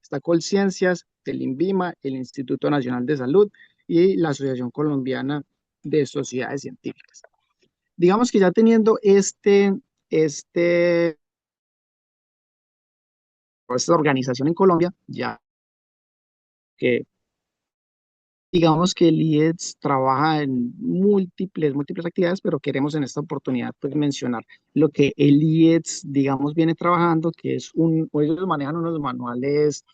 está Colciencias, el INVIMA, el Instituto Nacional de Salud y la Asociación Colombiana de Sociedades Científicas. Digamos que ya teniendo este, esta organización en Colombia, ya que digamos que el IEDS trabaja en múltiples actividades, pero queremos en esta oportunidad pues mencionar lo que el IEDS, digamos, viene trabajando, que es ellos manejan unos manuales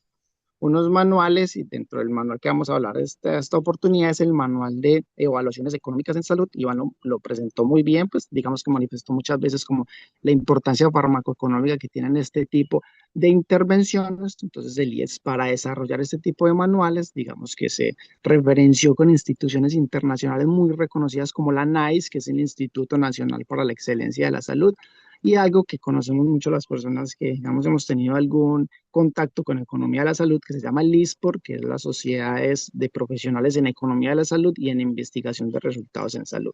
y dentro del manual que vamos a hablar esta oportunidad es el manual de evaluaciones económicas en salud. Iván lo presentó muy bien, pues digamos que manifestó muchas veces como la importancia farmacoeconómica que tienen este tipo de intervenciones. Entonces el IES para desarrollar este tipo de manuales, digamos que se referenció con instituciones internacionales muy reconocidas como la NICE, que es el Instituto Nacional para la Excelencia de la Salud, y algo que conocemos mucho las personas que, digamos, hemos tenido algún contacto con economía de la salud, que se llama LISPOR, que es las sociedades de profesionales en economía de la salud y en investigación de resultados en salud.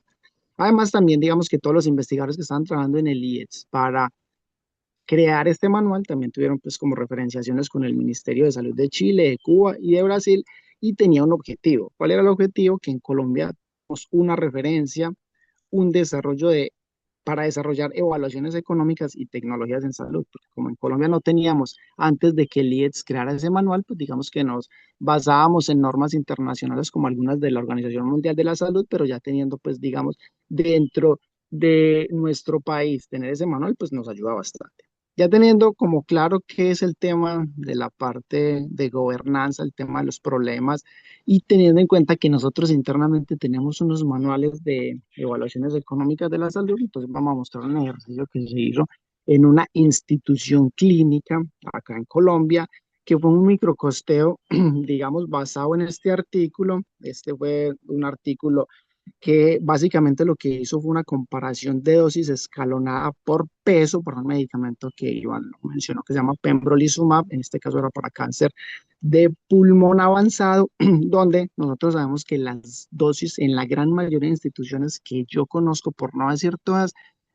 Además, también digamos que todos los investigadores que estaban trabajando en el IETS para crear este manual también tuvieron pues como referenciaciones con el Ministerio de Salud de Chile, de Cuba y de Brasil y tenía un objetivo. ¿Cuál era el objetivo? Que en Colombia tenemos una referencia, un desarrollo para desarrollar evaluaciones económicas y tecnologías en salud, porque como en Colombia no teníamos, antes de que el IETS creara ese manual, pues digamos que nos basábamos en normas internacionales como algunas de la Organización Mundial de la Salud, pero ya teniendo pues digamos dentro de nuestro país tener ese manual, pues nos ayuda bastante. Ya teniendo como claro qué es el tema de la parte de gobernanza, el tema de los problemas, y teniendo en cuenta que nosotros internamente tenemos unos manuales de evaluaciones económicas de la salud, entonces vamos a mostrar un ejercicio que se hizo en una institución clínica acá en Colombia, que fue un microcosteo, digamos, basado en este artículo. Este fue un artículo que básicamente lo que hizo fue una comparación de dosis escalonada por peso para un medicamento que Iván lo mencionó, que se llama pembrolizumab. En este caso era para cáncer de pulmón avanzado, donde nosotros sabemos que las dosis en la gran mayoría de instituciones que yo conozco, por no decir todas,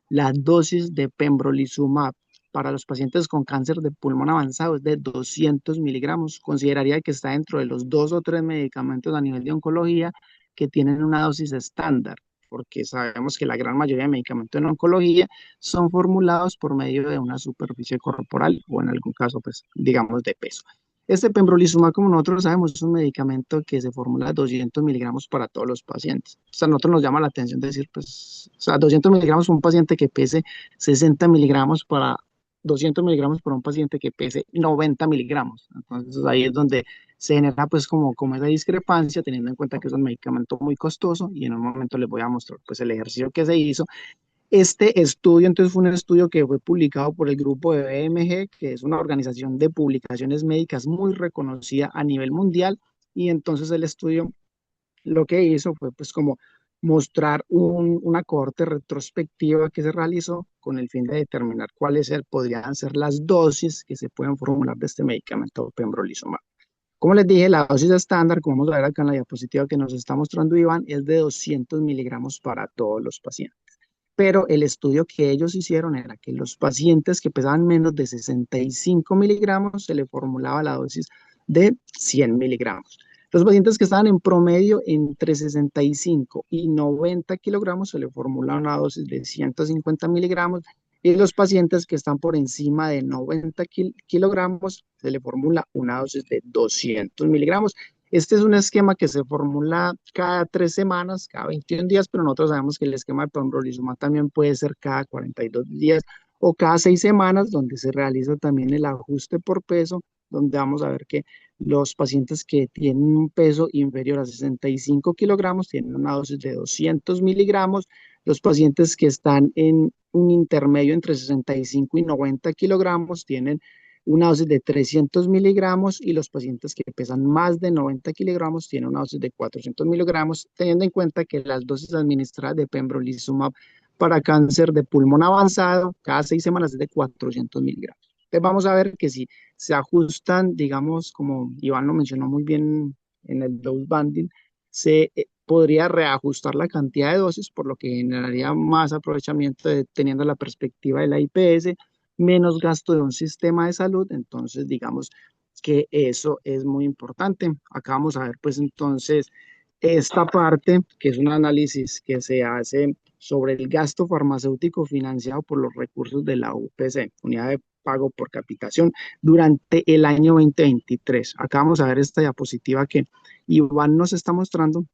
la dosis de pembrolizumab para los pacientes con cáncer de pulmón avanzado es de 200 miligramos. Consideraría que está dentro de los dos o tres medicamentos a nivel de oncología que tienen una dosis estándar, porque sabemos que la gran mayoría de medicamentos en oncología son formulados por medio de una superficie corporal o en algún caso, pues, digamos, de peso. Este pembrolizumab, como nosotros sabemos, es un medicamento que se formula a 200 miligramos para todos los pacientes. O sea, a nosotros nos llama la atención decir, pues, o sea, 200 miligramos para un paciente que pese 60 miligramos para 200 miligramos para un paciente que pese 90 miligramos. Entonces ahí es donde se genera pues como esa discrepancia, teniendo en cuenta que es un medicamento muy costoso, y en un momento les voy a mostrar pues el ejercicio que se hizo. Este estudio entonces fue un estudio que fue publicado por el grupo de BMG, que es una organización de publicaciones médicas muy reconocida a nivel mundial, y entonces el estudio lo que hizo fue pues como mostrar una cohorte retrospectiva que se realizó con el fin de determinar podrían ser las dosis que se pueden formular de este medicamento pembrolizumab. Como les dije, la dosis estándar, como vamos a ver acá en la diapositiva que nos está mostrando Iván, es de 200 miligramos para todos los pacientes. Pero el estudio que ellos hicieron era que los pacientes que pesaban menos de 65 miligramos se le formulaba la dosis de 100 miligramos. Los pacientes que estaban en promedio entre 65 y 90 kilogramos se le formulaba una dosis de 150 miligramos, y los pacientes que están por encima de 90 kilogramos se le formula una dosis de 200 miligramos. Este es un esquema que se formula cada 3 semanas, cada 21 días, pero nosotros sabemos que el esquema de pembrolizumab también puede ser cada 42 días o cada 6 semanas, donde se realiza también el ajuste por peso, donde vamos a ver que los pacientes que tienen un peso inferior a 65 kilogramos tienen una dosis de 200 miligramos. Los pacientes que están en un intermedio entre 65 y 90 kilogramos tienen una dosis de 300 miligramos, y los pacientes que pesan más de 90 kilogramos tienen una dosis de 400 miligramos, teniendo en cuenta que las dosis administradas de pembrolizumab para cáncer de pulmón avanzado cada 6 semanas es de 400 miligramos. Entonces vamos a ver que si se ajustan, digamos, como Iván lo mencionó muy bien en el dose banding, se podría reajustar la cantidad de dosis, por lo que generaría más aprovechamiento teniendo la perspectiva de la IPS, menos gasto de un sistema de salud. Entonces digamos que eso es muy importante. Acá vamos a ver pues entonces esta parte, que es un análisis que se hace sobre el gasto farmacéutico financiado por los recursos de la UPC, Unidad de Pago por Capitación, durante el año 2023. Acá vamos a ver esta diapositiva que Iván nos está mostrando,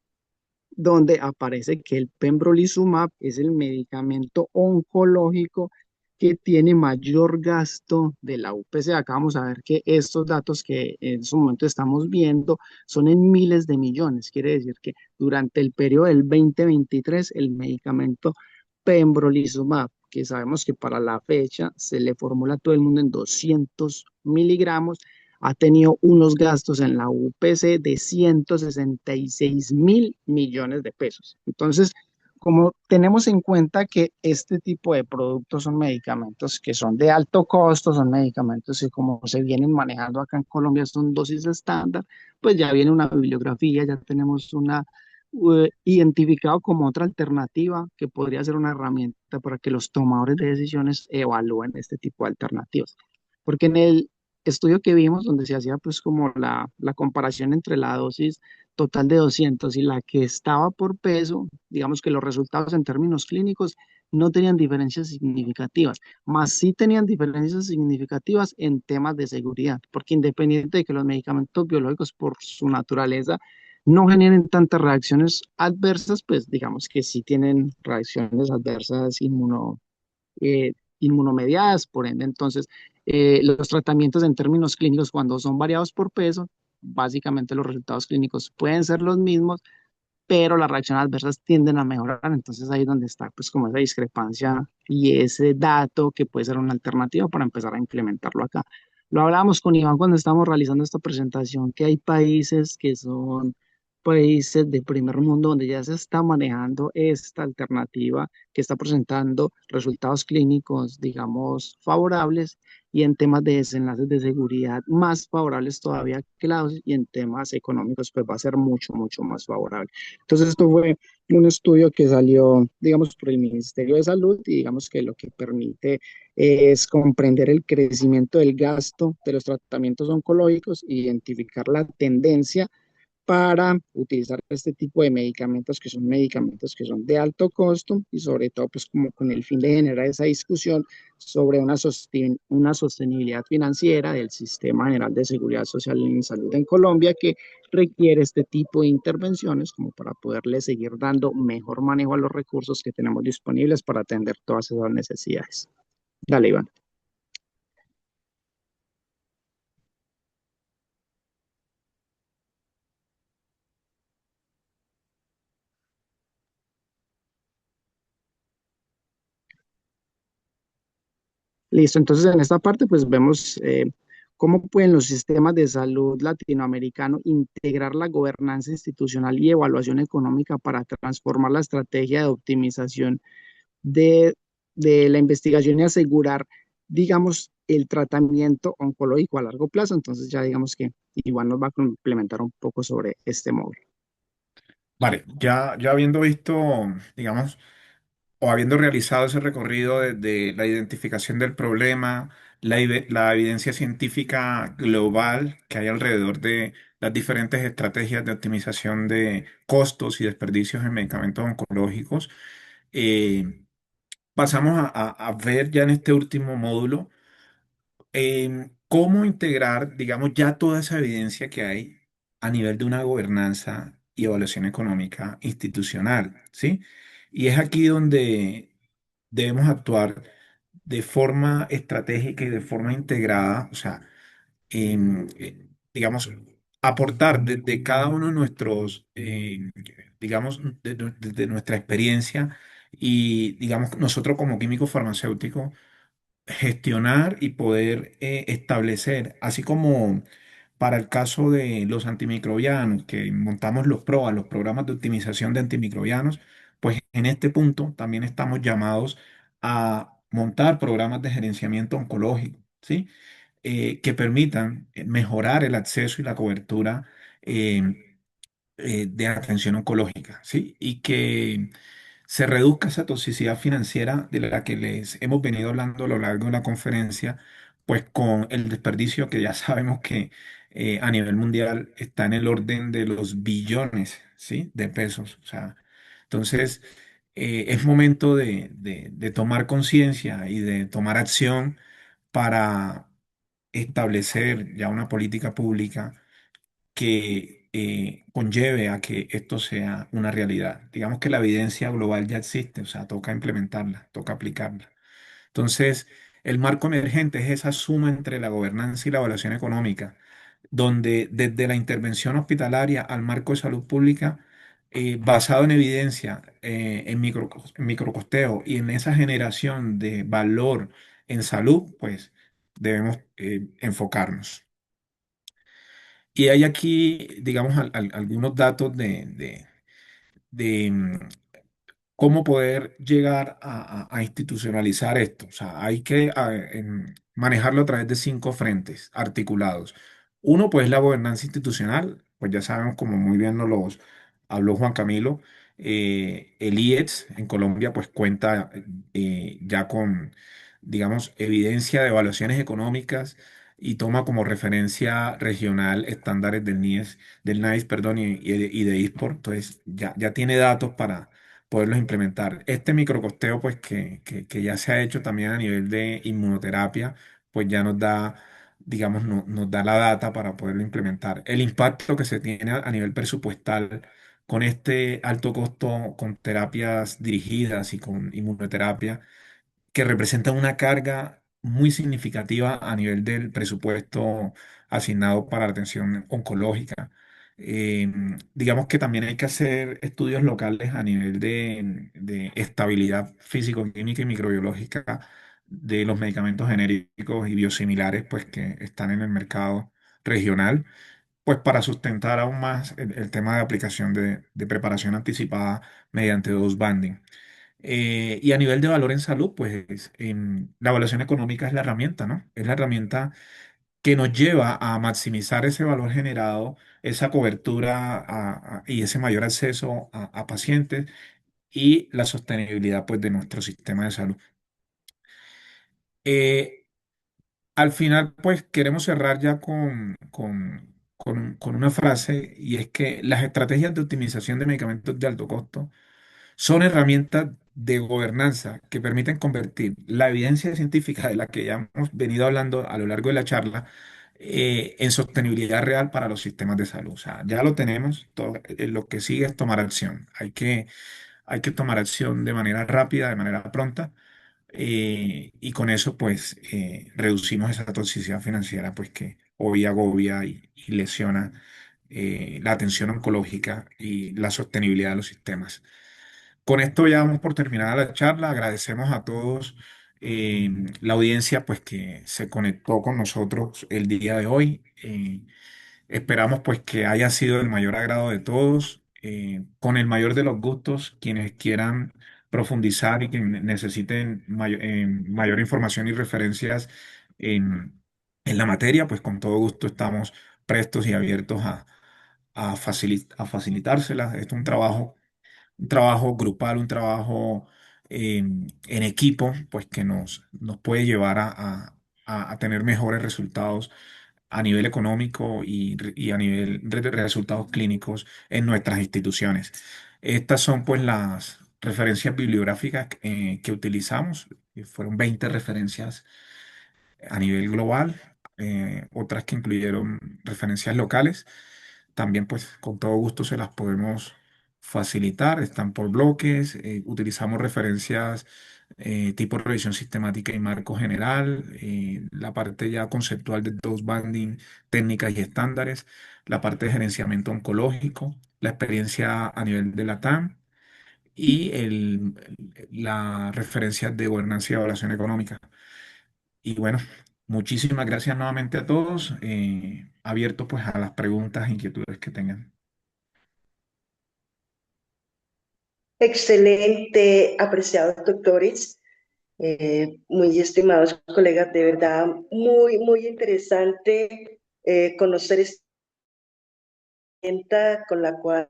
donde aparece que el pembrolizumab es el medicamento oncológico que tiene mayor gasto de la UPC. Acá vamos a ver que estos datos que en su momento estamos viendo son en miles de millones. Quiere decir que durante el periodo del 2023, el medicamento pembrolizumab, que sabemos que para la fecha se le formula a todo el mundo en 200 miligramos, ha tenido unos gastos en la UPC de 166.000 millones de pesos. Entonces, como tenemos en cuenta que este tipo de productos son medicamentos que son de alto costo, son medicamentos que como se vienen manejando acá en Colombia son dosis estándar, pues ya viene una bibliografía, ya tenemos una identificado como otra alternativa que podría ser una herramienta para que los tomadores de decisiones evalúen este tipo de alternativas. Porque en el estudio que vimos, donde se hacía pues como la comparación entre la dosis total de 200 y la que estaba por peso, digamos que los resultados en términos clínicos no tenían diferencias significativas, más sí tenían diferencias significativas en temas de seguridad, porque independiente de que los medicamentos biológicos por su naturaleza no generen tantas reacciones adversas, pues digamos que sí tienen reacciones adversas inmunomediadas, por ende, entonces, los tratamientos en términos clínicos, cuando son variados por peso, básicamente los resultados clínicos pueden ser los mismos, pero las reacciones adversas tienden a mejorar. Entonces ahí es donde está pues como esa discrepancia y ese dato que puede ser una alternativa para empezar a implementarlo acá. Lo hablábamos con Iván cuando estábamos realizando esta presentación, que hay países que son países de primer mundo donde ya se está manejando esta alternativa que está presentando resultados clínicos, digamos, favorables y en temas de desenlaces de seguridad más favorables todavía que la dosis y en temas económicos pues va a ser mucho, mucho más favorable. Entonces, esto fue un estudio que salió, digamos, por el Ministerio de Salud y digamos que lo que permite es comprender el crecimiento del gasto de los tratamientos oncológicos, identificar la tendencia para utilizar este tipo de medicamentos que son de alto costo y sobre todo pues como con el fin de generar esa discusión sobre una sostenibilidad financiera del Sistema General de Seguridad Social en Salud en Colombia que requiere este tipo de intervenciones como para poderle seguir dando mejor manejo a los recursos que tenemos disponibles para atender todas esas necesidades. Dale, Iván. Listo, entonces en esta parte pues vemos cómo pueden los sistemas de salud latinoamericanos integrar la gobernanza institucional y evaluación económica para transformar la estrategia de optimización de, de la investigación y asegurar, digamos, el tratamiento oncológico a largo plazo. Entonces ya digamos que igual nos va a complementar un poco sobre este módulo. Vale, ya habiendo visto, digamos, o habiendo realizado ese recorrido desde la identificación del problema, la evidencia científica global que hay alrededor de las diferentes estrategias de optimización de costos y desperdicios en medicamentos oncológicos, eh, pasamos a ver ya en este último módulo cómo integrar, digamos, ya toda esa evidencia que hay a nivel de una gobernanza y evaluación económica institucional, ¿sí? Y es aquí donde debemos actuar de forma estratégica y de forma integrada, o sea, digamos, aportar desde cada uno de nuestros, digamos, de nuestra experiencia y, digamos, nosotros como químicos farmacéuticos gestionar y poder establecer, así como para el caso de los antimicrobianos, que montamos los PROA, los programas de optimización de antimicrobianos, pues en este punto también estamos llamados a montar programas de gerenciamiento oncológico, ¿sí? Que permitan mejorar el acceso y la cobertura de atención oncológica, ¿sí? Y que se reduzca esa toxicidad financiera de la que les hemos venido hablando a lo largo de la conferencia, pues con el desperdicio que ya sabemos que a nivel mundial está en el orden de los billones, ¿sí? De pesos. O sea, entonces es momento de tomar conciencia y de tomar acción para establecer ya una política pública que conlleve a que esto sea una realidad. Digamos que la evidencia global ya existe, o sea, toca implementarla, toca aplicarla. Entonces, el marco emergente es esa suma entre la gobernanza y la evaluación económica, donde desde la intervención hospitalaria al marco de salud pública, basado en evidencia, en microcosteo y en esa generación de valor en salud, pues debemos enfocarnos. Y hay aquí, digamos, algunos datos de cómo poder llegar a institucionalizar esto. O sea, hay que manejarlo a través de 5 frentes articulados. Uno, pues, la gobernanza institucional. Pues ya sabemos, como muy bien nos los habló Juan Camilo, el IEX en Colombia, pues, cuenta ya con, digamos, evidencia de evaluaciones económicas y toma como referencia regional estándares del NICE, perdón, y de ISPOR. Entonces, ya tiene datos para poderlos implementar. Este microcosteo, pues que ya se ha hecho también a nivel de inmunoterapia, pues ya nos da, digamos, nos da la data para poderlo implementar. El impacto que se tiene a nivel presupuestal con este alto costo, con terapias dirigidas y con inmunoterapia, que representan una carga muy significativa a nivel del presupuesto asignado para la atención oncológica. Digamos que también hay que hacer estudios locales a nivel de estabilidad físico-química y microbiológica de los medicamentos genéricos y biosimilares pues, que están en el mercado regional, pues para sustentar aún más el tema de aplicación de preparación anticipada mediante dose banding. Y a nivel de valor en salud, pues la evaluación económica es la herramienta, ¿no? Es la herramienta que nos lleva a maximizar ese valor generado, esa cobertura y ese mayor acceso a pacientes y la sostenibilidad, pues, de nuestro sistema de salud. Eh, Al final, pues, queremos cerrar ya con una frase y es que las estrategias de optimización de medicamentos de alto costo son herramientas de gobernanza que permiten convertir la evidencia científica de la que ya hemos venido hablando a lo largo de la charla en sostenibilidad real para los sistemas de salud. O sea, ya lo tenemos, lo que sigue es tomar acción. Hay que tomar acción de manera rápida, de manera pronta, y con eso pues reducimos esa toxicidad financiera pues que hoy agobia y lesiona la atención oncológica y la sostenibilidad de los sistemas. Con esto ya vamos por terminada la charla. Agradecemos a todos la audiencia pues que se conectó con nosotros el día de hoy. Esperamos pues que haya sido el mayor agrado de todos, con el mayor de los gustos, quienes quieran profundizar y que necesiten mayor información y referencias en la materia, pues con todo gusto estamos prestos y abiertos a facilitárselas. Esto es un trabajo grupal, un trabajo en equipo, pues que nos puede llevar a tener mejores resultados a nivel económico y a nivel de resultados clínicos en nuestras instituciones. Estas son pues las referencias bibliográficas que utilizamos. Fueron 20 referencias a nivel global, otras que incluyeron referencias locales. También pues con todo gusto se las podemos facilitar, están por bloques, utilizamos referencias tipo revisión sistemática y marco general, la parte ya conceptual de dose banding, técnicas y estándares, la parte de gerenciamiento oncológico, la experiencia a nivel de la TAM y la referencia de gobernanza y evaluación económica. Y bueno, muchísimas gracias nuevamente a todos, abierto pues a las preguntas e inquietudes que tengan. Excelente, apreciados doctores, muy estimados colegas, de verdad, muy, muy interesante conocer esta herramienta con la cual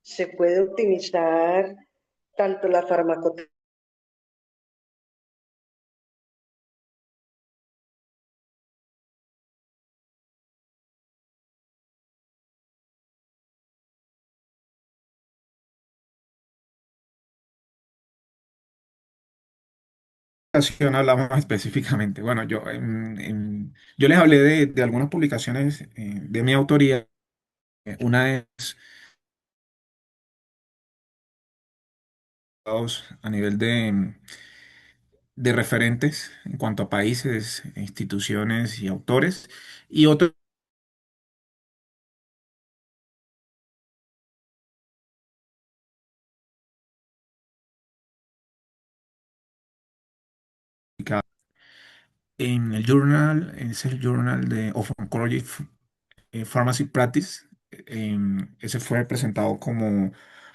se puede optimizar tanto la farmacoterapia Ocasión hablamos específicamente. Bueno, yo les hablé de algunas publicaciones de mi autoría. Una es a nivel de referentes en cuanto a países, instituciones y autores, y otra en el journal, es el Journal of Oncology Pharmacy Practice. Ese fue presentado como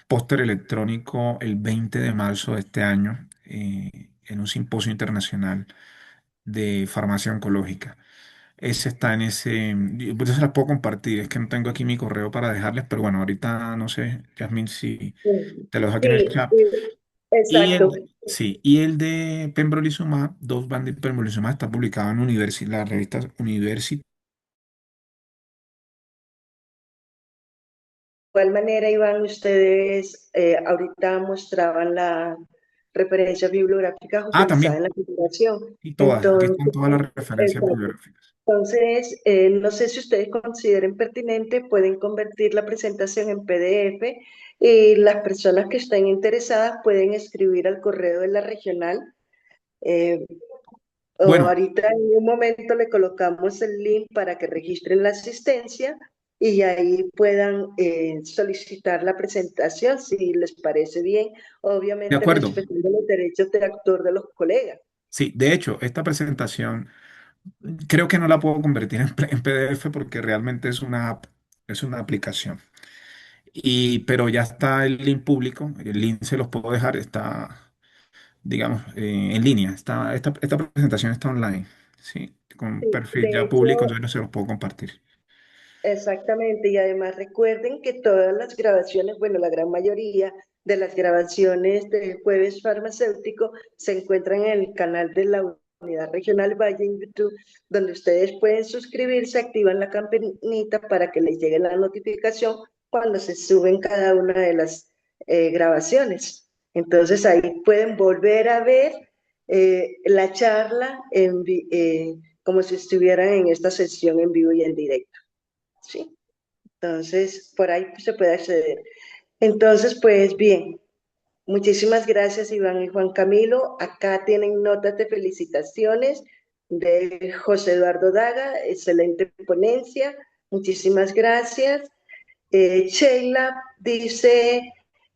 póster electrónico el 20 de marzo de este año en un simposio internacional de farmacia oncológica. Ese está en ese, pues yo se las puedo compartir, es que no tengo aquí mi correo para dejarles, pero bueno, ahorita no sé, Yasmin, si te lo dejo aquí en el Sí, chat. sí, Y exacto. sí, y el de pembrolizumab, dos bandas de pembrolizumab, está publicado en la revista University. De igual manera, Iván, ustedes ahorita mostraban la referencia bibliográfica Ah, utilizada en también, la publicación. y todas, aquí Entonces, están todas las referencias exacto. bibliográficas. Entonces, no sé si ustedes consideren pertinente, pueden convertir la presentación en PDF y las personas que estén interesadas pueden escribir al correo de la regional. eh, o Bueno, ahorita en un momento le colocamos el link para que registren la asistencia y ahí puedan solicitar la presentación si les parece bien, de obviamente acuerdo. respetando los derechos de autor de los colegas. Sí, de hecho, esta presentación creo que no la puedo convertir en PDF porque realmente es una app, es una aplicación. Pero ya está el link público, el link se los puedo dejar, está, digamos, en línea. Esta presentación está online, ¿sí? Con Sí, perfil de ya público, hecho, entonces no se los puedo compartir. exactamente, y además recuerden que todas las grabaciones, bueno, la gran mayoría de las grabaciones de Jueves Farmacéutico se encuentran en el canal de la Unidad Regional Valle en YouTube, donde ustedes pueden suscribirse, activan la campanita para que les llegue la notificación cuando se suben cada una de las grabaciones. Entonces ahí pueden volver a ver la charla como si estuvieran en esta sesión en vivo y en directo. ¿Sí? Entonces, por ahí se puede acceder. Entonces, pues bien, muchísimas gracias Iván y Juan Camilo. Acá tienen notas de felicitaciones de José Eduardo Daga, excelente ponencia. Muchísimas gracias. Sheila dice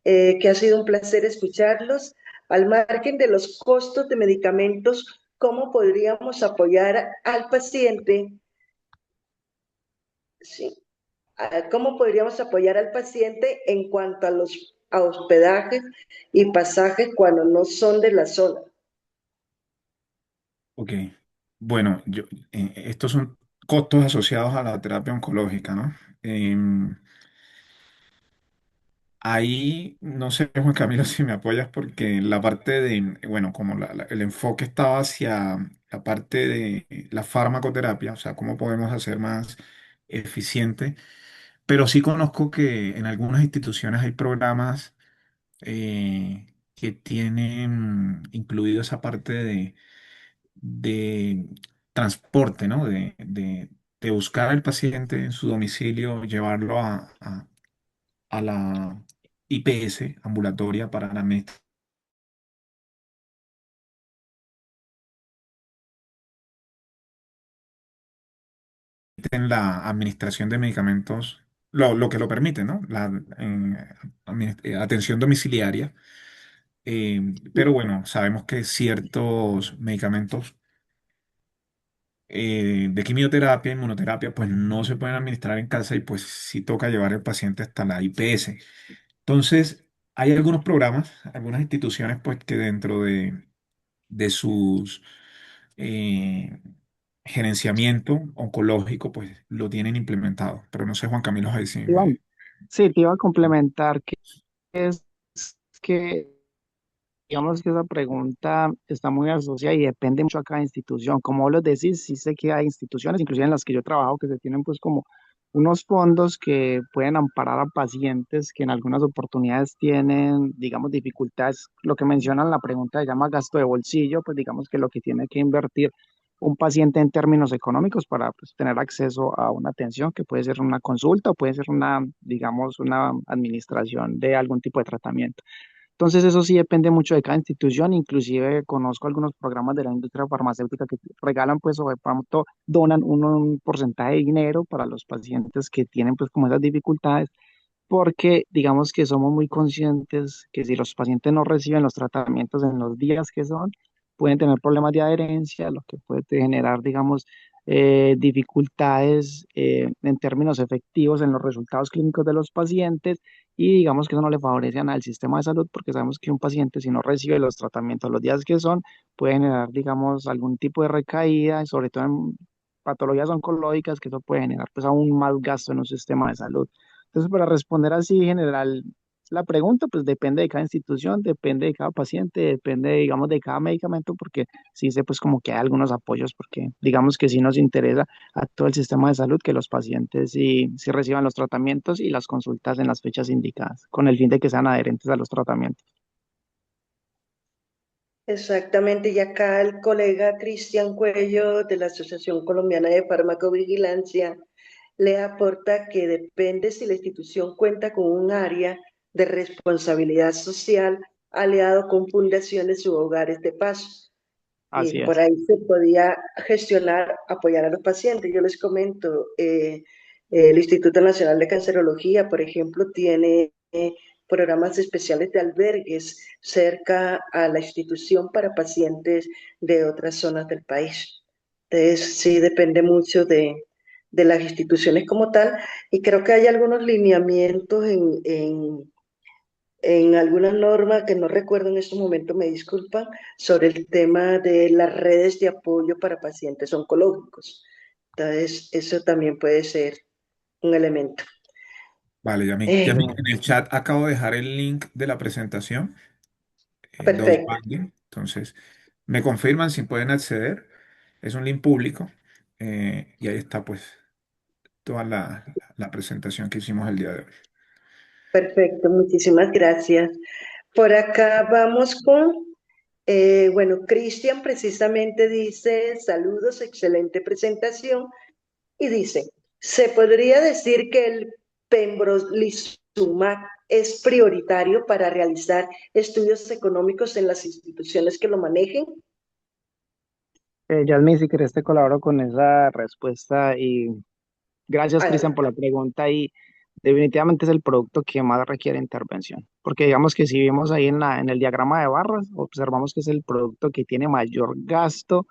que ha sido un placer escucharlos. Al margen de los costos de medicamentos, ¿cómo podríamos apoyar al paciente? Sí, ¿cómo podríamos apoyar al paciente en cuanto a los a hospedajes y pasajes cuando no son de la zona? Ok. Bueno, estos son costos asociados a la terapia oncológica, ¿no? Ahí, no sé, Juan Camilo, si me apoyas, porque la parte de, bueno, como el enfoque estaba hacia la parte de la farmacoterapia, o sea, cómo podemos hacer más eficiente, pero sí conozco que en algunas instituciones hay programas que tienen incluido esa parte de transporte, ¿no? De buscar al paciente en su domicilio, llevarlo a la IPS ambulatoria para la en la administración de medicamentos, lo que lo permite, ¿no? Atención domiciliaria. Pero bueno, sabemos que ciertos medicamentos de quimioterapia, inmunoterapia, pues no se pueden administrar en casa y pues sí toca llevar al paciente hasta la IPS. Entonces, hay algunos programas, algunas instituciones, pues que dentro de sus eh, gerenciamiento oncológico, pues lo tienen implementado. Pero no sé, Juan Camilo, ahí sí Iván, sí, te iba a complementar que es que digamos que esa pregunta está muy asociada y depende mucho a cada institución. Como vos lo decís, sí sé que hay instituciones, inclusive en las que yo trabajo, que se tienen pues como unos fondos que pueden amparar a pacientes que en algunas oportunidades tienen, digamos, dificultades. Lo que mencionan la pregunta se llama gasto de bolsillo, pues digamos que lo que tiene que invertir un paciente en términos económicos para pues, tener acceso a una atención que puede ser una consulta o puede ser una, digamos, una administración de algún tipo de tratamiento. Entonces eso sí depende mucho de cada institución, inclusive conozco algunos programas de la industria farmacéutica que regalan pues o de pronto donan un porcentaje de dinero para los pacientes que tienen pues como esas dificultades, porque digamos que somos muy conscientes que si los pacientes no reciben los tratamientos en los días que son, pueden tener problemas de adherencia, lo que puede generar digamos dificultades en términos efectivos en los resultados clínicos de los pacientes y digamos que eso no le favorece a nada al sistema de salud porque sabemos que un paciente si no recibe los tratamientos los días que son puede generar digamos algún tipo de recaída, sobre todo en patologías oncológicas, que eso puede generar pues aún más gasto en un sistema de salud. Entonces, para responder así general la pregunta, pues depende de cada institución, depende de cada paciente, depende, digamos, de cada medicamento, porque sí sé pues como que hay algunos apoyos, porque digamos que sí nos interesa a todo el sistema de salud que los pacientes sí reciban los tratamientos y las consultas en las fechas indicadas, con el fin de que sean adherentes a los tratamientos. Exactamente, y acá el colega Cristian Cuello de la Asociación Colombiana de Farmacovigilancia le aporta que depende si la institución cuenta con un área de responsabilidad social aliado con fundaciones u hogares de paso. Así Y por es. ahí se podía gestionar, apoyar a los pacientes. Yo les comento, el Instituto Nacional de Cancerología, por ejemplo, tiene programas especiales de albergues cerca a la institución para pacientes de otras zonas del país. Entonces, sí depende mucho de las instituciones como tal, y creo que hay algunos lineamientos en alguna norma que no recuerdo en estos momentos, me disculpan, sobre el tema de las redes de apoyo para pacientes oncológicos. Entonces, eso también puede ser un elemento. Vale, Yami. Eh, Yami, en el chat acabo de dejar el link de la presentación, dos perfecto, banding. Entonces, me confirman si pueden acceder. Es un link público y ahí está pues toda la presentación que hicimos el día de hoy. perfecto, muchísimas gracias. Por acá vamos con, bueno, Cristian precisamente dice, saludos, excelente presentación. Y dice, ¿se podría decir que el pembrolizumab es prioritario para realizar estudios económicos en las instituciones que lo manejen? Yasmin, si querés te colaboro con esa respuesta y gracias, Cristian, Adelante. por la pregunta y definitivamente es el producto que más requiere intervención, porque digamos que si vimos ahí en el diagrama de barras, observamos que es el producto que tiene mayor gasto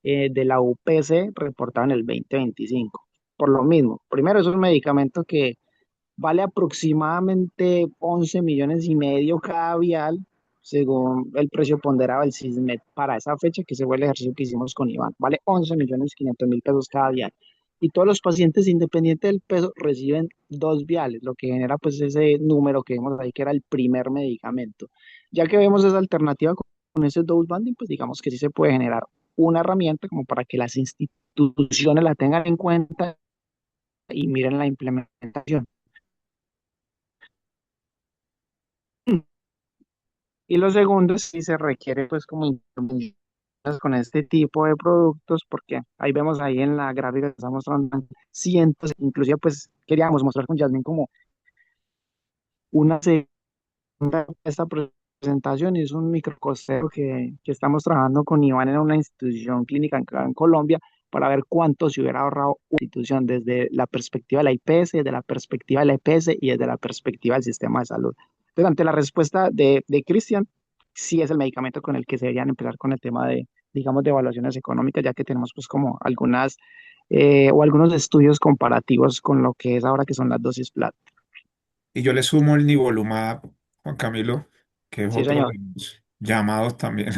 de la UPC reportado en el 2025. Por lo mismo, primero es un medicamento que vale aproximadamente 11 millones y medio cada vial, según el precio ponderado del CISMED para esa fecha, que ese fue el ejercicio que hicimos con Iván. Vale 11 millones 500 mil pesos cada vial. Y todos los pacientes, independiente del peso, reciben dos viales, lo que genera pues ese número que vemos ahí, que era el primer medicamento. Ya que vemos esa alternativa con ese dose banding, pues digamos que sí se puede generar una herramienta como para que las instituciones la tengan en cuenta y miren la implementación. Y lo segundo es si se requiere pues como intervenciones con este tipo de productos, porque ahí vemos ahí en la gráfica que estamos mostrando cientos, inclusive pues queríamos mostrar con Jasmine como una segunda esta presentación y es un microcostero que estamos trabajando con Iván en una institución clínica en Colombia para ver cuánto se hubiera ahorrado una institución desde la perspectiva de la IPS, desde la perspectiva de la EPS y desde la perspectiva del sistema de salud. Entonces, ante la respuesta de Cristian, sí es el medicamento con el que se deberían empezar con el tema de, digamos, de evaluaciones económicas, ya que tenemos pues como algunas o algunos estudios comparativos con lo que es ahora que son las dosis plat. Y yo le sumo el nivolumab, Juan Camilo, que es Sí, otro señor. de los llamados también.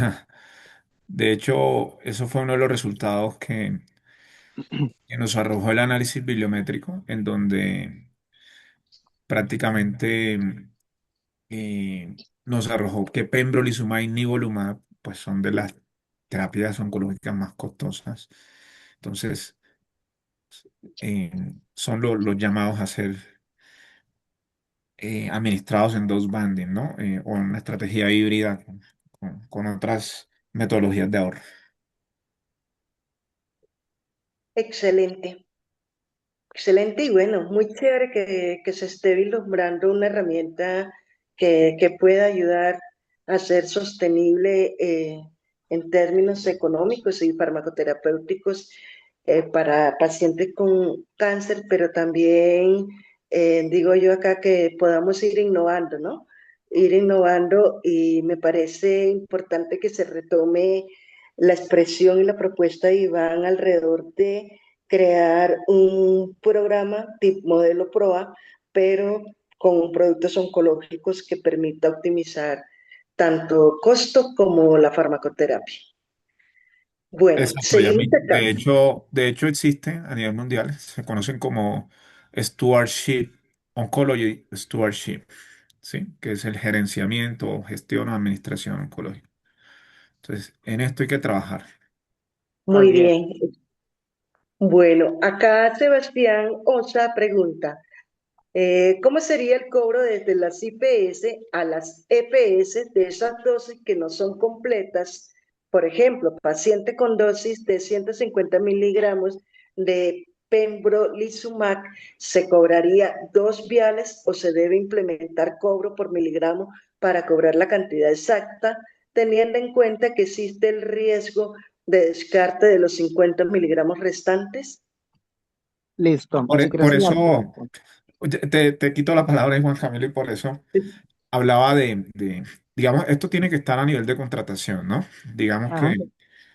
De hecho, eso fue uno de los resultados que nos arrojó el análisis bibliométrico, en donde prácticamente nos arrojó que pembrolizumab y nivolumab pues son de las terapias oncológicas más costosas. Entonces, eh, son los llamados a ser administrados en dos banding, ¿no? O en una estrategia híbrida con otras metodologías de ahorro. Excelente, excelente y bueno, muy chévere que se esté vislumbrando una herramienta que pueda ayudar a ser sostenible en términos económicos y farmacoterapéuticos para pacientes con cáncer, pero también digo yo acá que podamos ir innovando, ¿no? Ir innovando y me parece importante que se retome la expresión y la propuesta de Iván alrededor de crear un programa tipo modelo PROA, pero con productos oncológicos que permita optimizar tanto costo como la farmacoterapia. Bueno, Exacto, seguimos Yami. acá. De hecho existen a nivel mundial, se conocen como Stewardship, Oncology Stewardship, ¿sí? Que es el gerenciamiento, gestión o administración oncológica. Entonces, en esto hay que trabajar. Muy Así es. bien. Bueno, acá Sebastián Osa pregunta, ¿cómo sería el cobro desde las IPS a las EPS de esas dosis que no son completas? Por ejemplo, paciente con dosis de 150 miligramos de pembrolizumab, ¿se cobraría 2 viales o se debe implementar cobro por miligramo para cobrar la cantidad exacta, teniendo en cuenta que existe el riesgo de descarte de los 50 miligramos restantes? Listo. Por, Si e- quieres, por me eso adelanto. te quito la palabra, Juan Camilo, y por eso hablaba digamos, esto tiene que estar a nivel de contratación, ¿no? Digamos Ajá. que,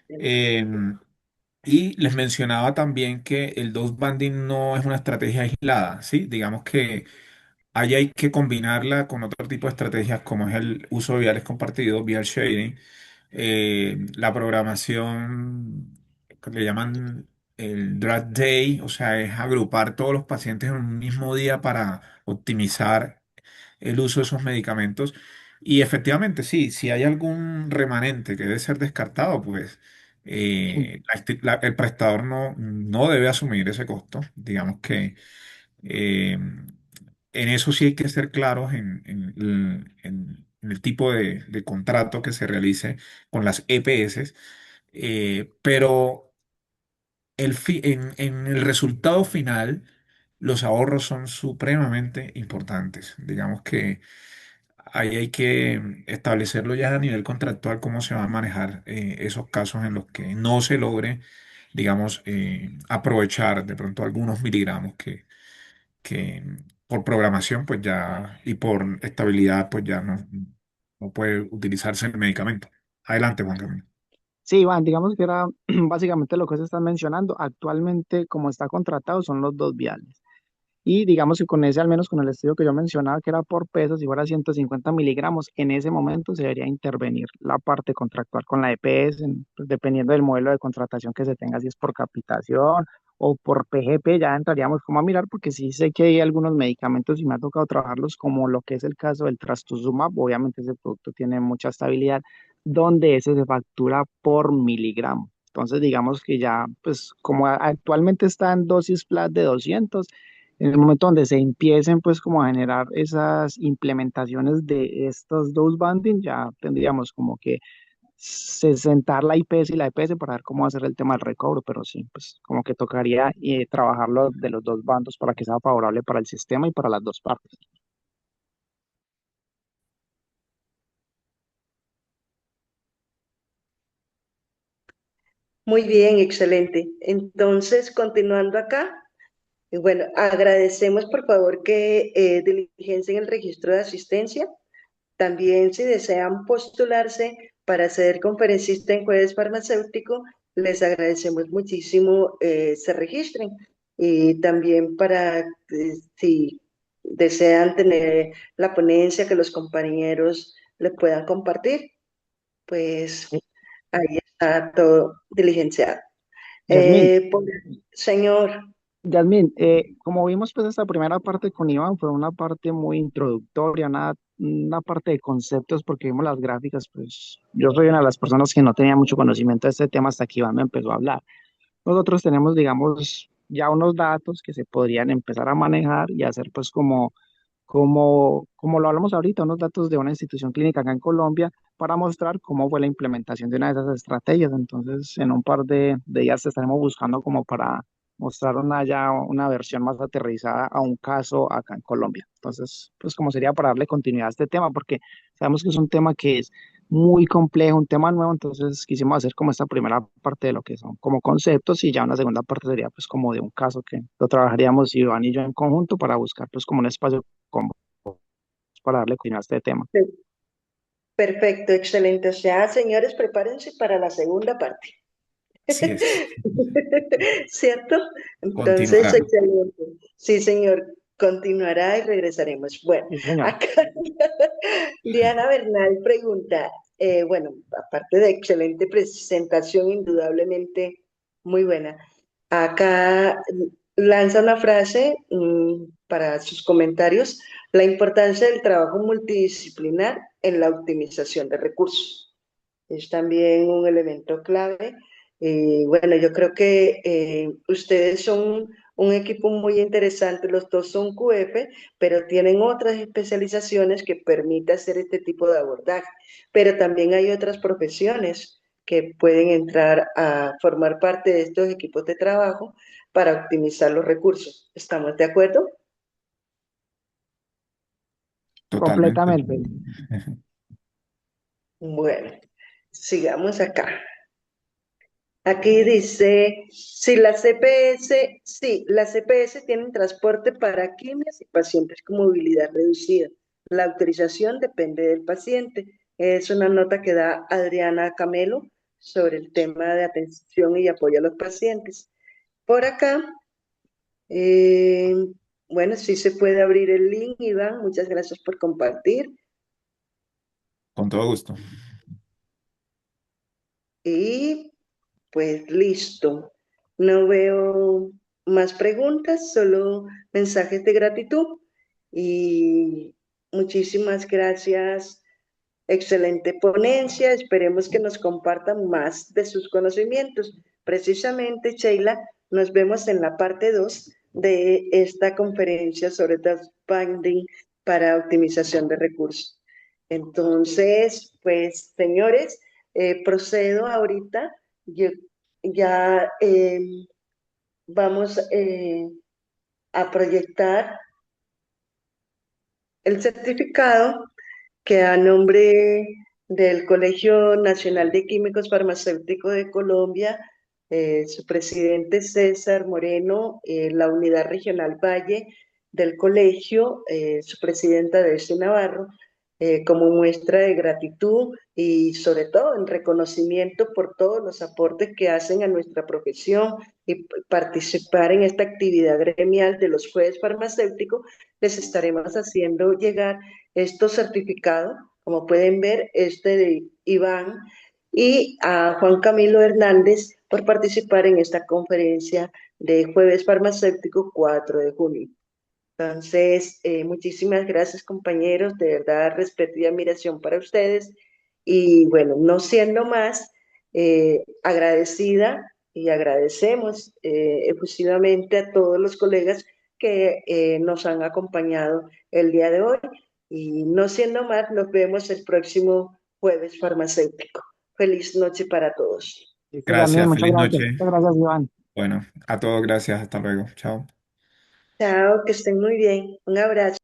em, y les mencionaba también que el dose banding no es una estrategia aislada, ¿sí? Digamos que ahí hay que combinarla con otro tipo de estrategias como es el uso de viales compartidos, vial sharing, la programación que le llaman el Drug Day, o sea, es agrupar todos los pacientes en un mismo día para optimizar el uso de esos medicamentos. Y efectivamente, sí, si hay algún remanente que debe ser descartado, pues el prestador no debe asumir ese costo. Digamos que eh, en eso sí hay que ser claros en el tipo de contrato que se realice con las EPS, pero en el resultado final los ahorros son supremamente importantes. Digamos que ahí hay que establecerlo ya a nivel contractual cómo se van a manejar esos casos en los que no se logre, digamos, aprovechar de pronto algunos miligramos que por programación pues ya y por estabilidad pues ya no puede utilizarse el medicamento. Adelante, Juan Camilo. Sí, Iván, digamos que era básicamente lo que se está mencionando. Actualmente, como está contratado, son los 2 viales. Y digamos que con ese, al menos con el estudio que yo mencionaba, que era por peso, si fuera 150 miligramos, en ese momento se debería intervenir la parte contractual con la EPS, pues, dependiendo del modelo de contratación que se tenga, si es por capitación o por PGP, ya entraríamos como a mirar, porque sí sé que hay algunos medicamentos y me ha tocado trabajarlos, como lo que es el caso del trastuzumab. Obviamente ese producto tiene mucha estabilidad, donde ese se factura por miligramo. Entonces, digamos que ya, pues como actualmente está en dosis flat de 200, en el momento donde se empiecen pues como a generar esas implementaciones de estos dose banding, ya tendríamos como que sentar la IPS y la EPS para ver cómo hacer el tema del recobro, pero sí, pues como que tocaría trabajarlo de los dos bandos para que sea favorable para el sistema y para las dos partes. Muy bien, excelente. Entonces, continuando acá, bueno, agradecemos por favor que diligencien el registro de asistencia. También si desean postularse para ser conferencista en Jueves Farmacéutico, les agradecemos muchísimo se registren. Y también para si desean tener la ponencia que los compañeros le puedan compartir, pues ahí está todo diligenciado. Yasmín, Por señor, Yasmín, como vimos, pues esta primera parte con Iván fue una parte muy introductoria, una parte de conceptos, porque vimos las gráficas, pues yo soy una de las personas que no tenía mucho conocimiento de este tema hasta que Iván me empezó a hablar. Nosotros tenemos, digamos, ya unos datos que se podrían empezar a manejar y hacer pues como lo hablamos ahorita, unos datos de una institución clínica acá en Colombia para mostrar cómo fue la implementación de una de esas estrategias. Entonces, en un par de días estaremos buscando como para mostrar ya una versión más aterrizada a un caso acá en Colombia. Entonces, pues como sería para darle continuidad a este tema, porque sabemos que es un tema que es muy complejo, un tema nuevo, entonces quisimos hacer como esta primera parte de lo que son como conceptos y ya una segunda parte sería pues como de un caso que lo trabajaríamos Iván y yo en conjunto para buscar pues como un espacio como para darle continuidad a este tema. perfecto, excelente. O sea, señores, prepárense para la segunda parte. Así es. ¿Cierto? Entonces, Continuará. excelente. Sí, señor, continuará y regresaremos. Bueno, Sí, señor. acá Diana Bernal pregunta, bueno, aparte de excelente presentación, indudablemente muy buena, acá lanza una frase para sus comentarios, la importancia del trabajo multidisciplinar en la optimización de recursos. Es también un elemento clave. Bueno, yo creo que ustedes son un equipo muy interesante, los dos son QF, pero tienen otras especializaciones que permiten hacer este tipo de abordaje. Pero también hay otras profesiones que pueden entrar a formar parte de estos equipos de trabajo para optimizar los recursos. ¿Estamos de acuerdo? Totalmente. Completamente. Bueno, sigamos acá. Aquí dice, si las CPS tienen transporte para quimios y pacientes con movilidad reducida. La autorización depende del paciente. Es una nota que da Adriana Camelo sobre el tema de atención y apoyo a los pacientes. Por acá, eh, bueno, sí se puede abrir el link, Iván. Muchas gracias por compartir. Con todo gusto. Y pues listo. No veo más preguntas, solo mensajes de gratitud. Y muchísimas gracias. Excelente ponencia. Esperemos que nos compartan más de sus conocimientos. Precisamente, Sheila, nos vemos en la parte 2 de esta conferencia sobre task banding para optimización de recursos. Entonces, pues, señores, procedo ahorita. Yo, ya vamos a proyectar el certificado que a nombre del Colegio Nacional de Químicos Farmacéuticos de Colombia, su presidente César Moreno, la unidad regional Valle del colegio, su presidenta Delcy Navarro, como muestra de gratitud y sobre todo en reconocimiento por todos los aportes que hacen a nuestra profesión y participar en esta actividad gremial de los jueves farmacéuticos, les estaremos haciendo llegar estos certificados, como pueden ver, este de Iván y a Juan Camilo Hernández por participar en esta conferencia de Jueves Farmacéutico 4 de junio. Entonces, muchísimas gracias compañeros, de verdad respeto y admiración para ustedes. Y bueno, no siendo más, agradecida y agradecemos efusivamente a todos los colegas que nos han acompañado el día de hoy. Y no siendo más, nos vemos el próximo jueves farmacéutico. Feliz noche para todos. Listo, también, Gracias, muchas feliz gracias. noche. Muchas gracias, Iván. Bueno, a todos gracias, hasta luego. Chao. Chao, que estén muy bien. Un abrazo.